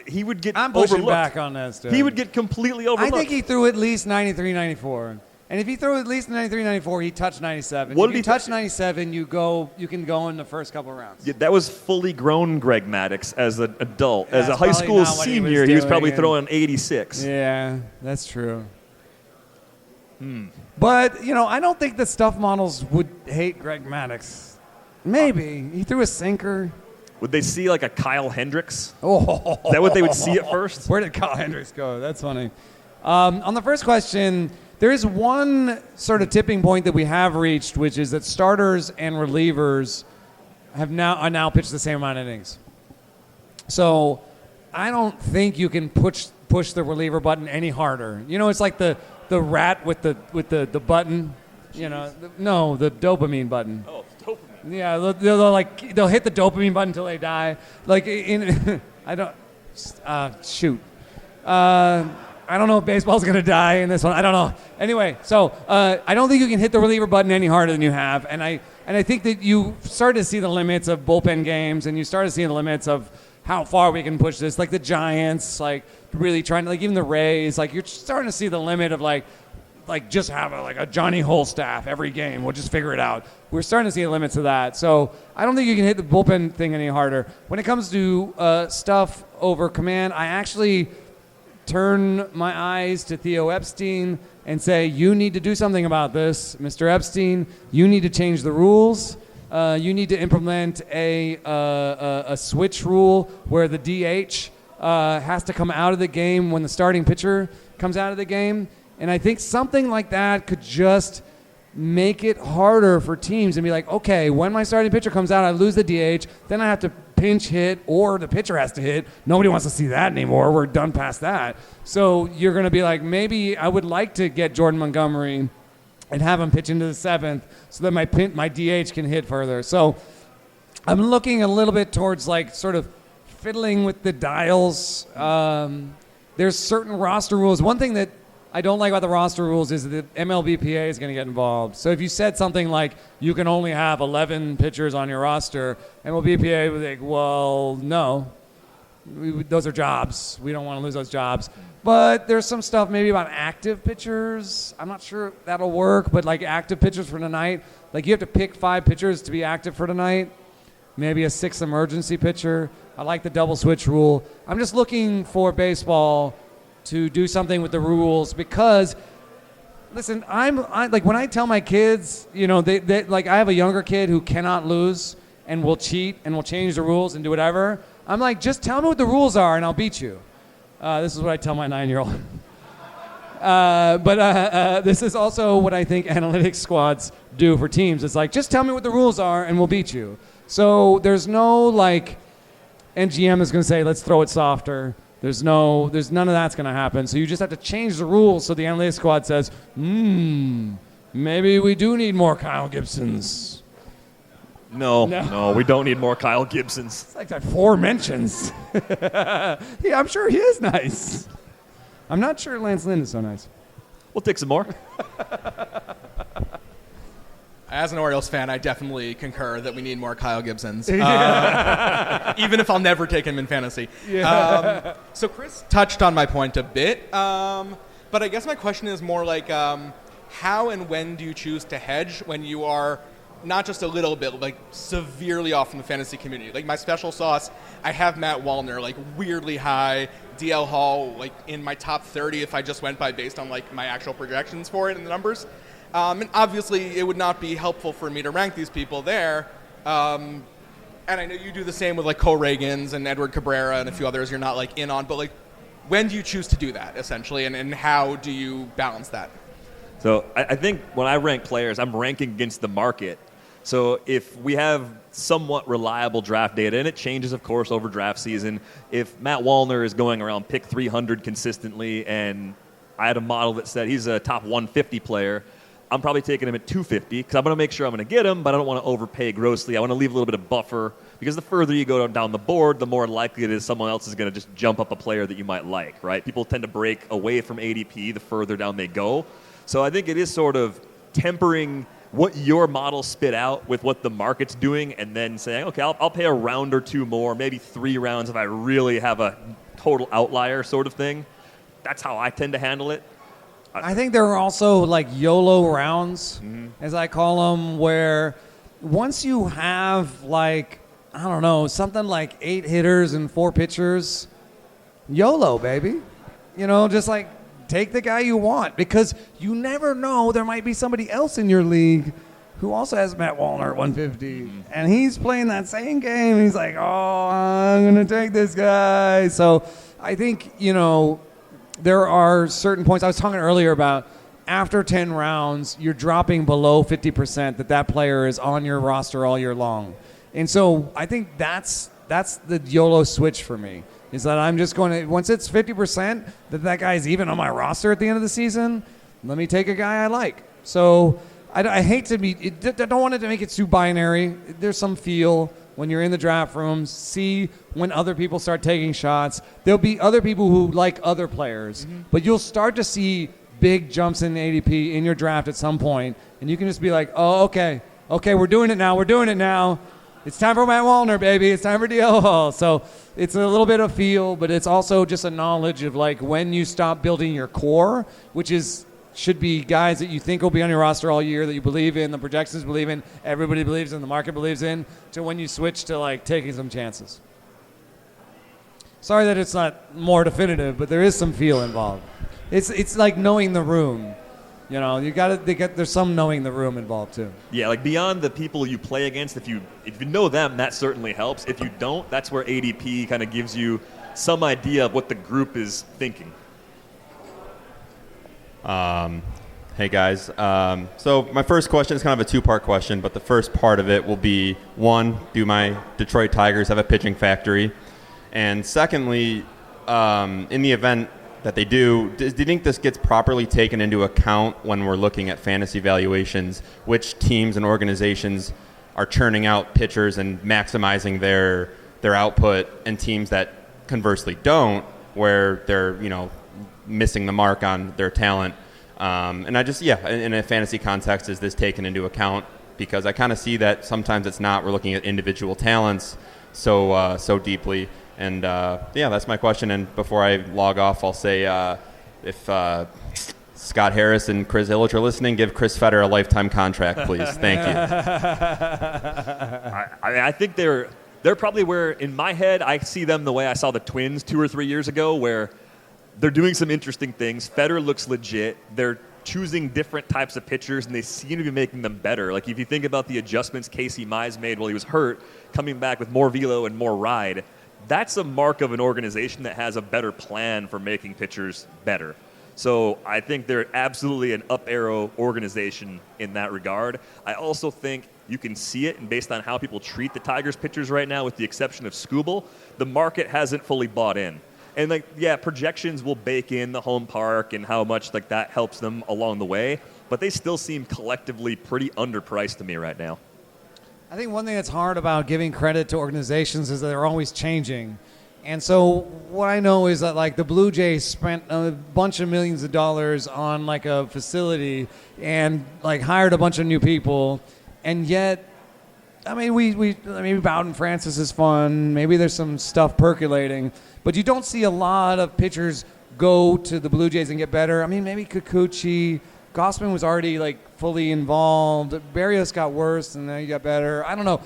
he would get I'm pushing overlooked. back on this, dude. He would get completely I overlooked. think he threw at least 93, 94. And if he threw at least 93, 94, he touched 97. What If did you he touch 97, you can go in the first couple rounds. Yeah, that was fully grown Greg Maddux as an adult. As a That's high probably school not what he senior, was he was doing, probably and- throwing 86. Yeah, that's true. But, I don't think the stuff models would hate Greg Maddux. Maybe. He threw a sinker. Would they see like a Kyle Hendricks? Oh. Is that what they would see at first? Where did Kyle Hendricks go? That's funny. On the first question, there is one sort of tipping point that we have reached, which is that starters and relievers are now pitched the same amount of innings. So I don't think you can push the reliever button any harder. It's like the rat with the button. No, the dopamine button. Oh, dopamine. Yeah, they'll hit the dopamine button until they die. Like I don't shoot. I don't know if baseball's gonna die in this one. I don't know. Anyway, so I don't think you can hit the reliever button any harder than you have, and I think that you start to see the limits of bullpen games, and you start to see the limits of how far we can push this. Like the Giants, like really trying to, like even the Rays, like you're starting to see the limit of like just have a Johnny Holstaff every game. We'll just figure it out. We're starting to see the limits of that. So I don't think you can hit the bullpen thing any harder. When it comes to stuff over command, I actually turn my eyes to Theo Epstein and say, you need to do something about this, Mr. Epstein. You need to change the rules. You need to implement a switch rule where the DH has to come out of the game when the starting pitcher comes out of the game. And I think something like that could just make it harder for teams and be like, okay, when my starting pitcher comes out, I lose the DH, then I have to pinch hit or the pitcher has to hit. Nobody wants to see that anymore. We're done past that. So you're going to be like, maybe I would like to get Jordan Montgomery and have him pitch into the seventh so that my DH can hit further. So I'm looking a little bit towards like sort of fiddling with the dials. There's certain roster rules. One thing that I don't like about the roster rules is that MLBPA is going to get involved. So if you said something like you can only have 11 pitchers on your roster, MLBPA would be like, well, no. Those are jobs. We don't want to lose those jobs. But there's some stuff maybe about active pitchers. I'm not sure that'll work, but like active pitchers for tonight, like you have to pick 5 pitchers to be active for tonight. Maybe a 6th emergency pitcher. I like the double switch rule. I'm just looking for baseball to do something with the rules because, listen, I like when I tell my kids, they like I have a younger kid who cannot lose and will cheat and will change the rules and do whatever. I'm like, just tell me what the rules are and I'll beat you. This is what I tell my 9-year-old. But this is also what I think analytics squads do for teams. It's like, just tell me what the rules are and we'll beat you. So there's no NGM is going to say, let's throw it softer. There's none of that's going to happen. So you just have to change the rules so the analytics squad says, maybe we do need more Kyle Gibsons. No, we don't need more Kyle Gibsons. It's like that 4 mentions. Yeah, I'm sure he is nice. I'm not sure Lance Lynn is so nice. We'll take some more. As an Orioles fan, I definitely concur that we need more Kyle Gibsons, even if I'll never take him in fantasy. Yeah. So Chris touched on my point a bit, but I guess my question is more like, how and when do you choose to hedge when you are not just a little bit, like severely off from the fantasy community? Like my special sauce, I have Matt Wallner like weirdly high, DL Hall like in my top 30 if I just went by based on like my actual projections for it and the numbers. And obviously, it would not be helpful for me to rank these people there. And I know you do the same with like Cole Ragans and Edward Cabrera and a few others you're not like in on. But like, when do you choose to do that essentially, and how do you balance that? So I think when I rank players, I'm ranking against the market. So if we have somewhat reliable draft data, and it changes, of course, over draft season, if Matt Wallner is going around pick 300 consistently, and I had a model that said he's a top 150 player, I'm probably taking him at 250 because I'm going to make sure I'm going to get him, but I don't want to overpay grossly. I want to leave a little bit of buffer because the further you go down the board, the more likely it is someone else is going to just jump up a player that you might like, right? People tend to break away from ADP the further down they go. So I think it is sort of tempering what your model spit out with what the market's doing and then saying, okay, I'll pay a round or two more, maybe 3 rounds if I really have a total outlier sort of thing. That's how I tend to handle it. I think there are also like YOLO rounds, as I call them, where once you have like, I don't know, something like 8 hitters and 4 pitchers, YOLO, baby. You know, just like take the guy you want because you never know, there might be somebody else in your league who also has Matt Wallner at 150, and he's playing that same game. He's like, oh, I'm going to take this guy. So I think, you know, there are certain points. I was talking earlier about after 10 rounds, you're dropping below 50% that player is on your roster all year long. And so I think that's the YOLO switch for me, is that I'm just going to, once it's 50% that guy's even on my roster at the end of the season, let me take a guy I like. So I hate to be, I don't want it to make it too binary. There's some feel when you're in the draft rooms, see when other people start taking shots. There'll be other people who like other players, but you'll start to see big jumps in ADP in your draft at some point, and you can just be like, oh, okay, we're doing it now. It's time for Matt Wallner, baby. It's time for DL Hall. So it's a little bit of feel, but it's also just a knowledge of like when you stop building your core, which should be guys that you think will be on your roster all year, that you believe in, the projections believe in, everybody believes in, the market believes in, to when you switch to like taking some chances. Sorry that it's not more definitive, but there is some feel involved. It's like knowing the room. You know, there's some knowing the room involved too. Yeah, like beyond the people you play against, if you know them, that certainly helps. If you don't, that's where ADP kind of gives you some idea of what the group is thinking. Hey guys. So my first question is kind of a 2-part question, but the first part of it will be, 1, do my Detroit Tigers have a pitching factory? And secondly, in the event that they do you think this gets properly taken into account when we're looking at fantasy valuations? Which teams and organizations are churning out pitchers and maximizing their output, and teams that conversely don't, where they're, you know, missing the mark on their talent? And I just, in a fantasy context, is this taken into account? Because I kind of see that sometimes it's not. We're looking at individual talents so deeply. And, that's my question. And before I log off, I'll say if Scott Harris and Chris Illich are listening, give Chris Fetter a lifetime contract, please. Thank you. I think they're probably where, in my head, I see them the way I saw the Twins 2 or 3 years ago, where they're doing some interesting things. Fetter looks legit. They're choosing different types of pitchers, and they seem to be making them better. Like, if you think about the adjustments Casey Mize made while he was hurt, coming back with more velo and more ride, that's a mark of an organization that has a better plan for making pitchers better. So I think they're absolutely an up-arrow organization in that regard. I also think You can see it, and based on how people treat the Tigers pitchers right now, with the exception of Skubal, the market hasn't fully bought in. And projections will bake in the home park and how much that helps them along the way, but they still seem collectively pretty underpriced to me right now. I think one thing that's hard about giving credit to organizations is that they're always changing. And so what I know is that the Blue Jays spent a bunch of millions of dollars on a facility and hired a bunch of new people, and yet maybe Bowden Francis is fun. Maybe there's some stuff percolating, but you don't see a lot of pitchers go to the Blue Jays and get better. Maybe Kikuchi. Gossman was already fully involved. Barrios got worse, and then he got better. I don't know.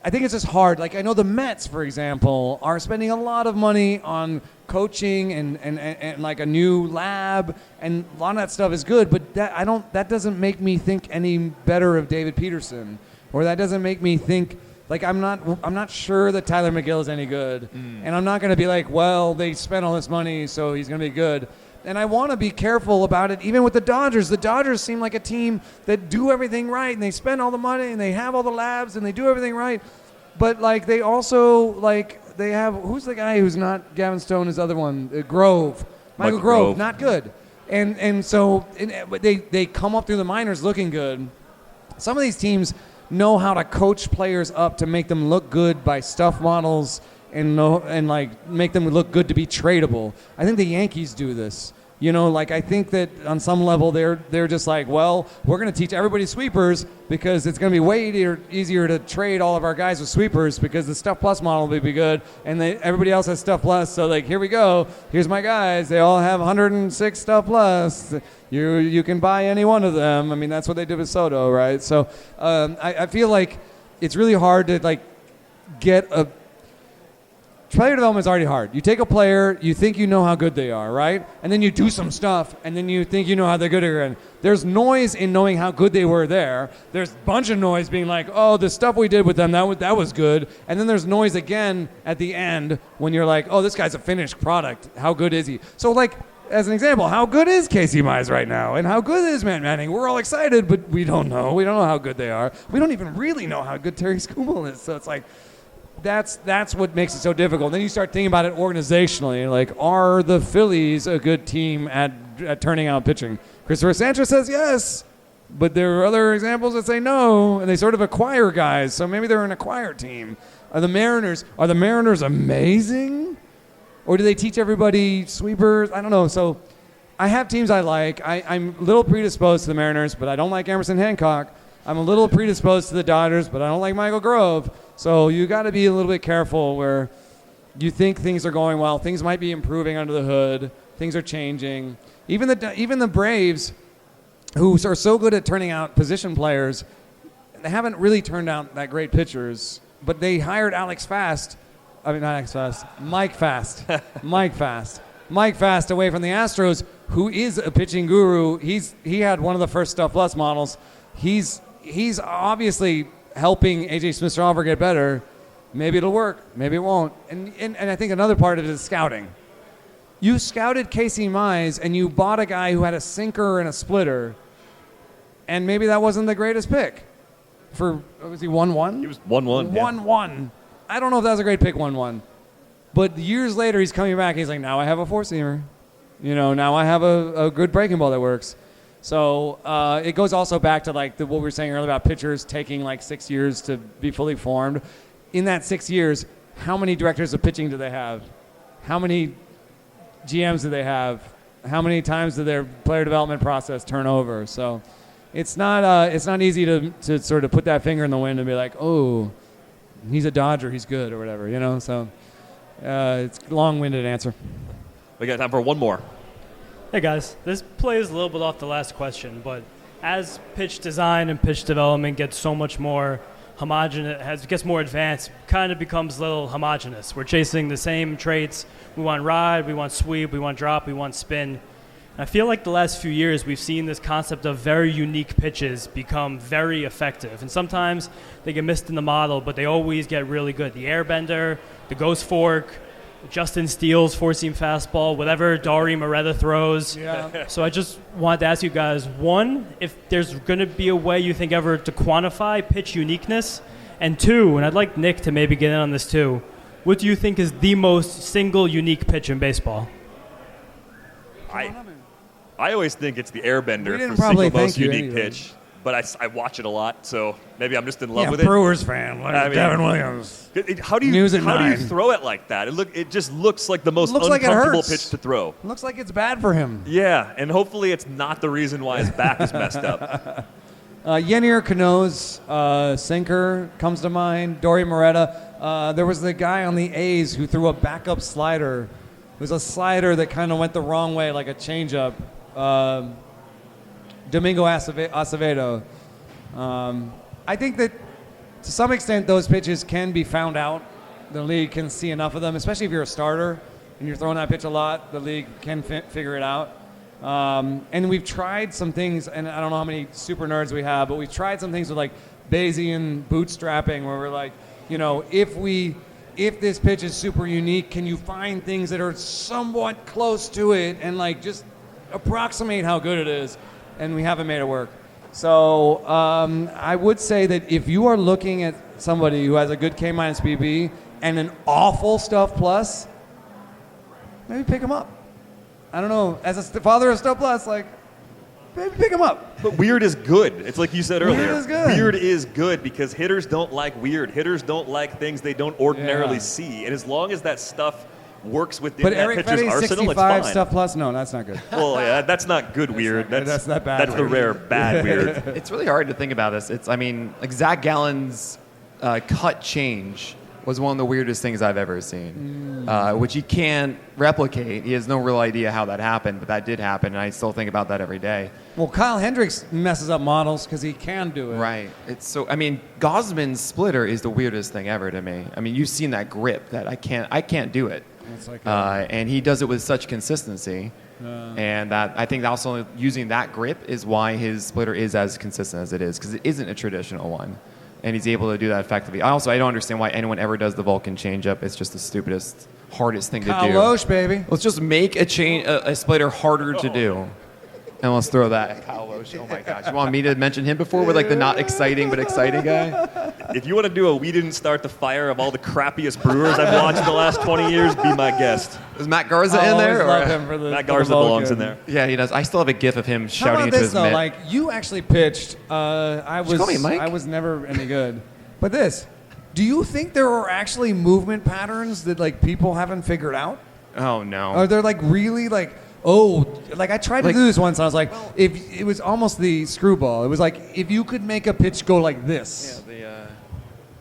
I think it's just hard. I know the Mets, for example, are spending a lot of money on coaching and a new lab, and a lot of that stuff is good. But that doesn't make me think any better of David Peterson, or that doesn't make me think I'm not sure that Tyler McGill is any good, and I'm not going to be well, they spent all this money, so he's going to be good. And I want to be careful about it, even with the Dodgers. The Dodgers seem like a team that do everything right, and they spend all the money, and they have all the labs, and they do everything right. But they also they have, who's the guy who's not Gavin Stone? His other one, Grove, Michael Grove, not good. And so they come up through the minors looking good. Some of these teams know how to coach players up to make them look good by stuff models. And make them look good to be tradable. I think the Yankees do this. I think that on some level they're just well, we're going to teach everybody sweepers because it's going to be way easier to trade all of our guys with sweepers because the Stuff Plus model will be good, and everybody else has Stuff Plus. So here we go. Here's my guys. They all have 106 Stuff Plus. You can buy any one of them. That's what they did with Soto, right? So I feel like it's really hard to get a. Player development is already hard. You take a player, you think you know how good they are, right? And then you do some stuff, and then you think you know how they're good again. There's noise in knowing how good they were there. There's a bunch of noise being oh, the stuff we did with them, that was good. And then there's noise again at the end when you're oh, this guy's a finished product. How good is he? So, as an example, how good is Casey Mize right now? And how good is Matt Manning? We're all excited, but we don't know. We don't know how good they are. We don't even really know how good Terry Skubal is. So it's that's what makes it so difficult. Then you start thinking about it organizationally. Are the Phillies a good team at turning out pitching? Christopher Sanchez says yes, but there are other examples that say no, and they sort of acquire guys. So maybe they're an acquired team. Are the Mariners amazing? Or do they teach everybody sweepers? I don't know. So I have teams I like. I'm a little predisposed to the Mariners, but I don't like Emerson Hancock. I'm a little predisposed to the Dodgers, but I don't like Michael Grove. So you got to be a little bit careful where you think things are going well. Things might be improving under the hood. Things are changing. Even the Braves, who are so good at turning out position players, they haven't really turned out that great pitchers. But they hired Mike Fast. Mike Fast away from the Astros, who is a pitching guru. He had one of the first Stuff Plus models. He's obviously helping A.J. Smith-Shawver get better. Maybe it'll work. Maybe it won't. And I think another part of it is scouting. You scouted Casey Mize, and you bought a guy who had a sinker and a splitter, and maybe that wasn't the greatest pick. Was he 1-1? He was 1-1. 1-1. I don't know if that was a great pick, 1-1. But years later, he's coming back. He's now I have a four-seamer. Now I have a good breaking ball that works. So it goes also back to what we were saying earlier about pitchers taking 6 years to be fully formed. In that 6 years, how many directors of pitching do they have? How many GMs do they have? How many times did their player development process turn over? So it's not easy to sort of put that finger in the wind and be oh, he's a Dodger, he's good or whatever, So it's a long-winded answer. We got time for one more. Hey guys, this plays a little bit off the last question, but as pitch design and pitch development gets so much more homogenous, gets more advanced, kind of becomes a little homogenous. We're chasing the same traits. We want ride, we want sweep, we want drop, we want spin. I feel like the last few years we've seen this concept of very unique pitches become very effective. And sometimes they get missed in the model, but they always get really good. The airbender, the ghost fork, Justin Steele's four-seam fastball, whatever Dari Moreta throws. Yeah. So I just wanted to ask you guys, one, if there's going to be a way you think ever to quantify pitch uniqueness, and two, and I'd like Nick to maybe get in on this too, what do you think is the most single unique pitch in baseball? I always think it's the airbender didn't for probably single most thank you unique anyway. pitch. But I watch it a lot, so maybe I'm just in love with it. Brewers fan, like Devin Williams. How do you News at 9. throw it like that? It just looks like the most Looks like it uncomfortable hurts. pitch to throw. Looks like it's bad for him. Yeah, and hopefully it's not the reason why his back is messed up. Yennier Cano's sinker comes to mind. Dari Moreta. There was the guy on the A's who threw a backup slider. It was a slider that kind of went the wrong way, like a changeup. Domingo Acevedo. I think that to some extent those pitches can be found out. The league can see enough of them, especially if you're a starter and you're throwing that pitch a lot. The league can figure it out. And we've tried some things, and I don't know how many super nerds we have, but we've tried some things with like Bayesian bootstrapping, where we're like, if this pitch is super unique, can you find things that are somewhat close to it and like just approximate how good it is? And we haven't made it work. So I would say that if you are looking at somebody who has a good K-minus BB and an awful Stuff Plus, maybe pick him up. I don't know. As a father of Stuff Plus, like, maybe pick him up. But weird is good. It's like you said earlier. Weird is good. Weird is good because hitters don't like weird. Hitters don't like things they don't ordinarily see. And as long as that stuff works within But that Eric pitcher's Fetty's arsenal, 65 it's fine. Stuff Plus, no, that's not good. Well, yeah, that's not good weird. That's not bad That's the weird. rare bad weird. It's really hard to think about this. Like Zach Gallen's cut change was one of the weirdest things I've ever seen, which he can't replicate. He has no real idea how that happened, but that did happen, and I still think about that every day. Well, Kyle Hendricks messes up models because he can do it. Right. Gosman's splitter is the weirdest thing ever to me. You've seen that grip that I can't do it. It's like and he does it with such consistency. And that I think also using that grip is why his splitter is as consistent as it is, because it isn't a traditional one. And he's able to do that effectively. I don't understand why anyone ever does the Vulcan changeup. It's just the stupidest, hardest thing to do. Kyle Loesch, baby. Let's just make a splitter harder to do. And let's throw that at Kyle Loesch. Oh my gosh. You want me to mention him before with like the not exciting but exciting guy? If you want to do a we didn't start the fire of all the crappiest Brewers I've watched in the last 20 years, be my guest. Is Matt Garza in I there? always love him for Matt Garza belongs in there. Yeah, he does. I still have a gif of him How shouting about into this his though? mitt. Like, you actually pitched. I you call me Mike? I was never any good. But this, do you think there are actually movement patterns that like people haven't figured out? Oh no. Are there like really like, I tried to do this once. And I was like, if it was almost the screwball. It was like if you could make a pitch go like this.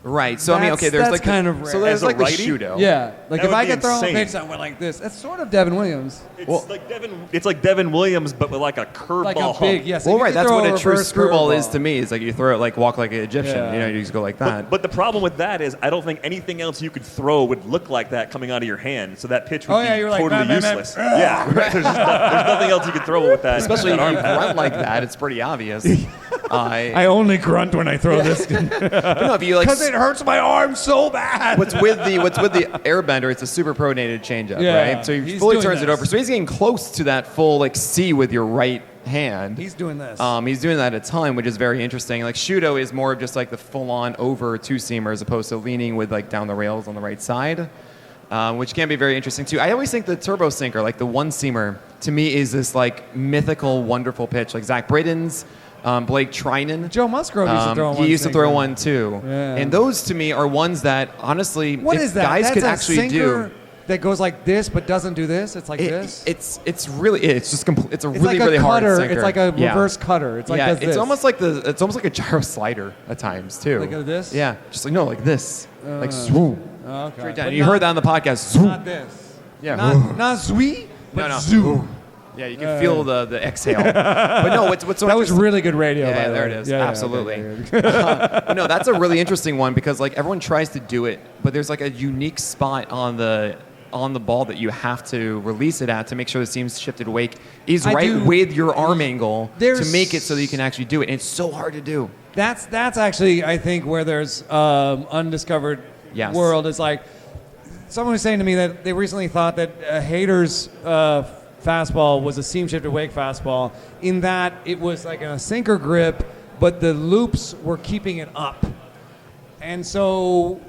Right. So there's that's like kind of rare. so there's As a like the righty? shooto. Yeah, like That if would I be could throw a insane. pitch that went like this, that's sort of Devin Williams. It's like Devin Williams, but with like a curveball Like a big, yes. Well, if you right. could That's throw what a true reverse screwball is curveball. to me. Is like you throw it like walk like an Egyptian. Yeah. You just go like that. But the problem with that is I don't think anything else you could throw would look like that coming out of your hand. So that pitch would be you're like, totally man, useless. Yeah, right. There's nothing else you could throw with that. Especially if that you arm. grunt like that, it's pretty obvious. I only grunt when I throw this No, if you like because it hurts my arm so bad. What's with the airbender? It's a super pronated changeup, Yeah, right? So he he's fully doing turns it this. over. So he's getting close to that full like C with your right hand. He's doing this. He's doing that a ton, which is very interesting. Like Shudo is more of just like the full-on over two-seamer as opposed to leaning with like down the rails on the right side, which can be very interesting too. I always think the turbo sinker, like the one-seamer, to me is this like mythical, wonderful pitch. Like Zach Britton's. Blake Trinan. Joe Musgrove used to throw one. He used to throw sinker. one too. Yeah. And those to me are ones that honestly, What if is that? guys That's could a actually sinker do. that goes like this but doesn't do this. It's like this. It's just it's a It's really like a really hard cutter. sinker. It's like a Yeah. reverse cutter. It's like yeah, does it's this. almost like a gyro slider at times too. Like this? Yeah, just like this, like swoop. Oh, okay. Straight down. But You heard that on the podcast. Swoop. Not this. Yeah. Not zui, but no. zoo. Yeah, you can feel the exhale. But no, what's so That was interesting- really good radio. Yeah, by the there way. it is. Yeah, Absolutely. okay. But no, that's a really interesting one because like everyone tries to do it, but there's like a unique spot on the ball that you have to release it at to make sure the seam's shifted wake is I right do- with your arm angle to There's- make it so that you can actually do it. And it's so hard to do. That's actually I think where there's undiscovered Yes. world is like someone was saying to me that they recently thought that Hader's fastball was a seam-shifted wake fastball in that it was like a sinker grip, but the loops were keeping it up. And so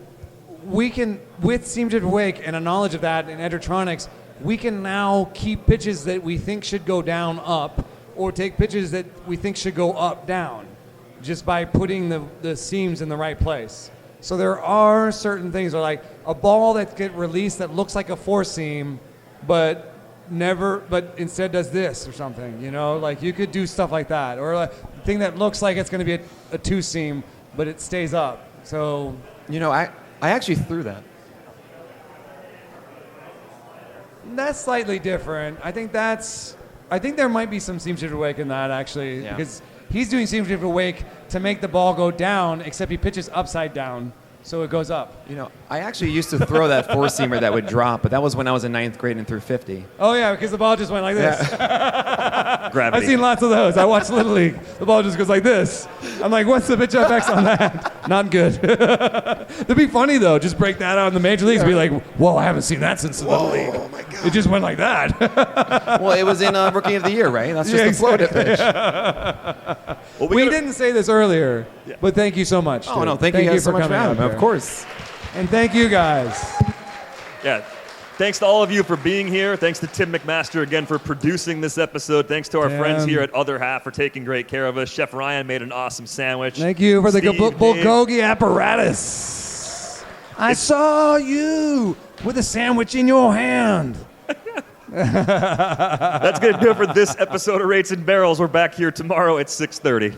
we can, with seam-shifted wake and a knowledge of that in Edgertronics, we can now keep pitches that we think should go down up or take pitches that we think should go up down just by putting the seams in the right place. So there are certain things, like a ball that get released that looks like a four seam, but instead does this or something, like you could do stuff like that. Or a thing that looks like it's going to be a two seam, but it stays up. So, I actually threw that. That's slightly different. I think there might be some seam shifted wake in that actually, because he's doing seam shifted wake to make the ball go down, except he pitches upside down, so it goes up. I actually used to throw that four-seamer that would drop, but that was when I was in 9th grade and threw 50. Oh, yeah, because the ball just went like this. Gravity. I've seen lots of those. I watched Little League. The ball just goes like this. I'm like, what's the pitch FX on that? Not good. It'd be funny, though. Just break that out in the major leagues and be like, whoa, I haven't seen that since the Little League. Oh, my God. It just went like that. Well, it was in Rookie of the Year, right? That's just a floated pitch. Well, we didn't say this earlier, but thank you so much. Oh, no, thank you guys so much for having me. Of course. And thank you guys. Yeah. Thanks to all of you for being here. Thanks to Tim McMaster again for producing this episode. Thanks to our friends here at Other Half for taking great care of us. Chef Ryan made an awesome sandwich. Thank you for the bulgogi apparatus. I saw you with a sandwich in your hand. That's going to do it for this episode of Rates and Barrels. We're back here tomorrow at 6:30.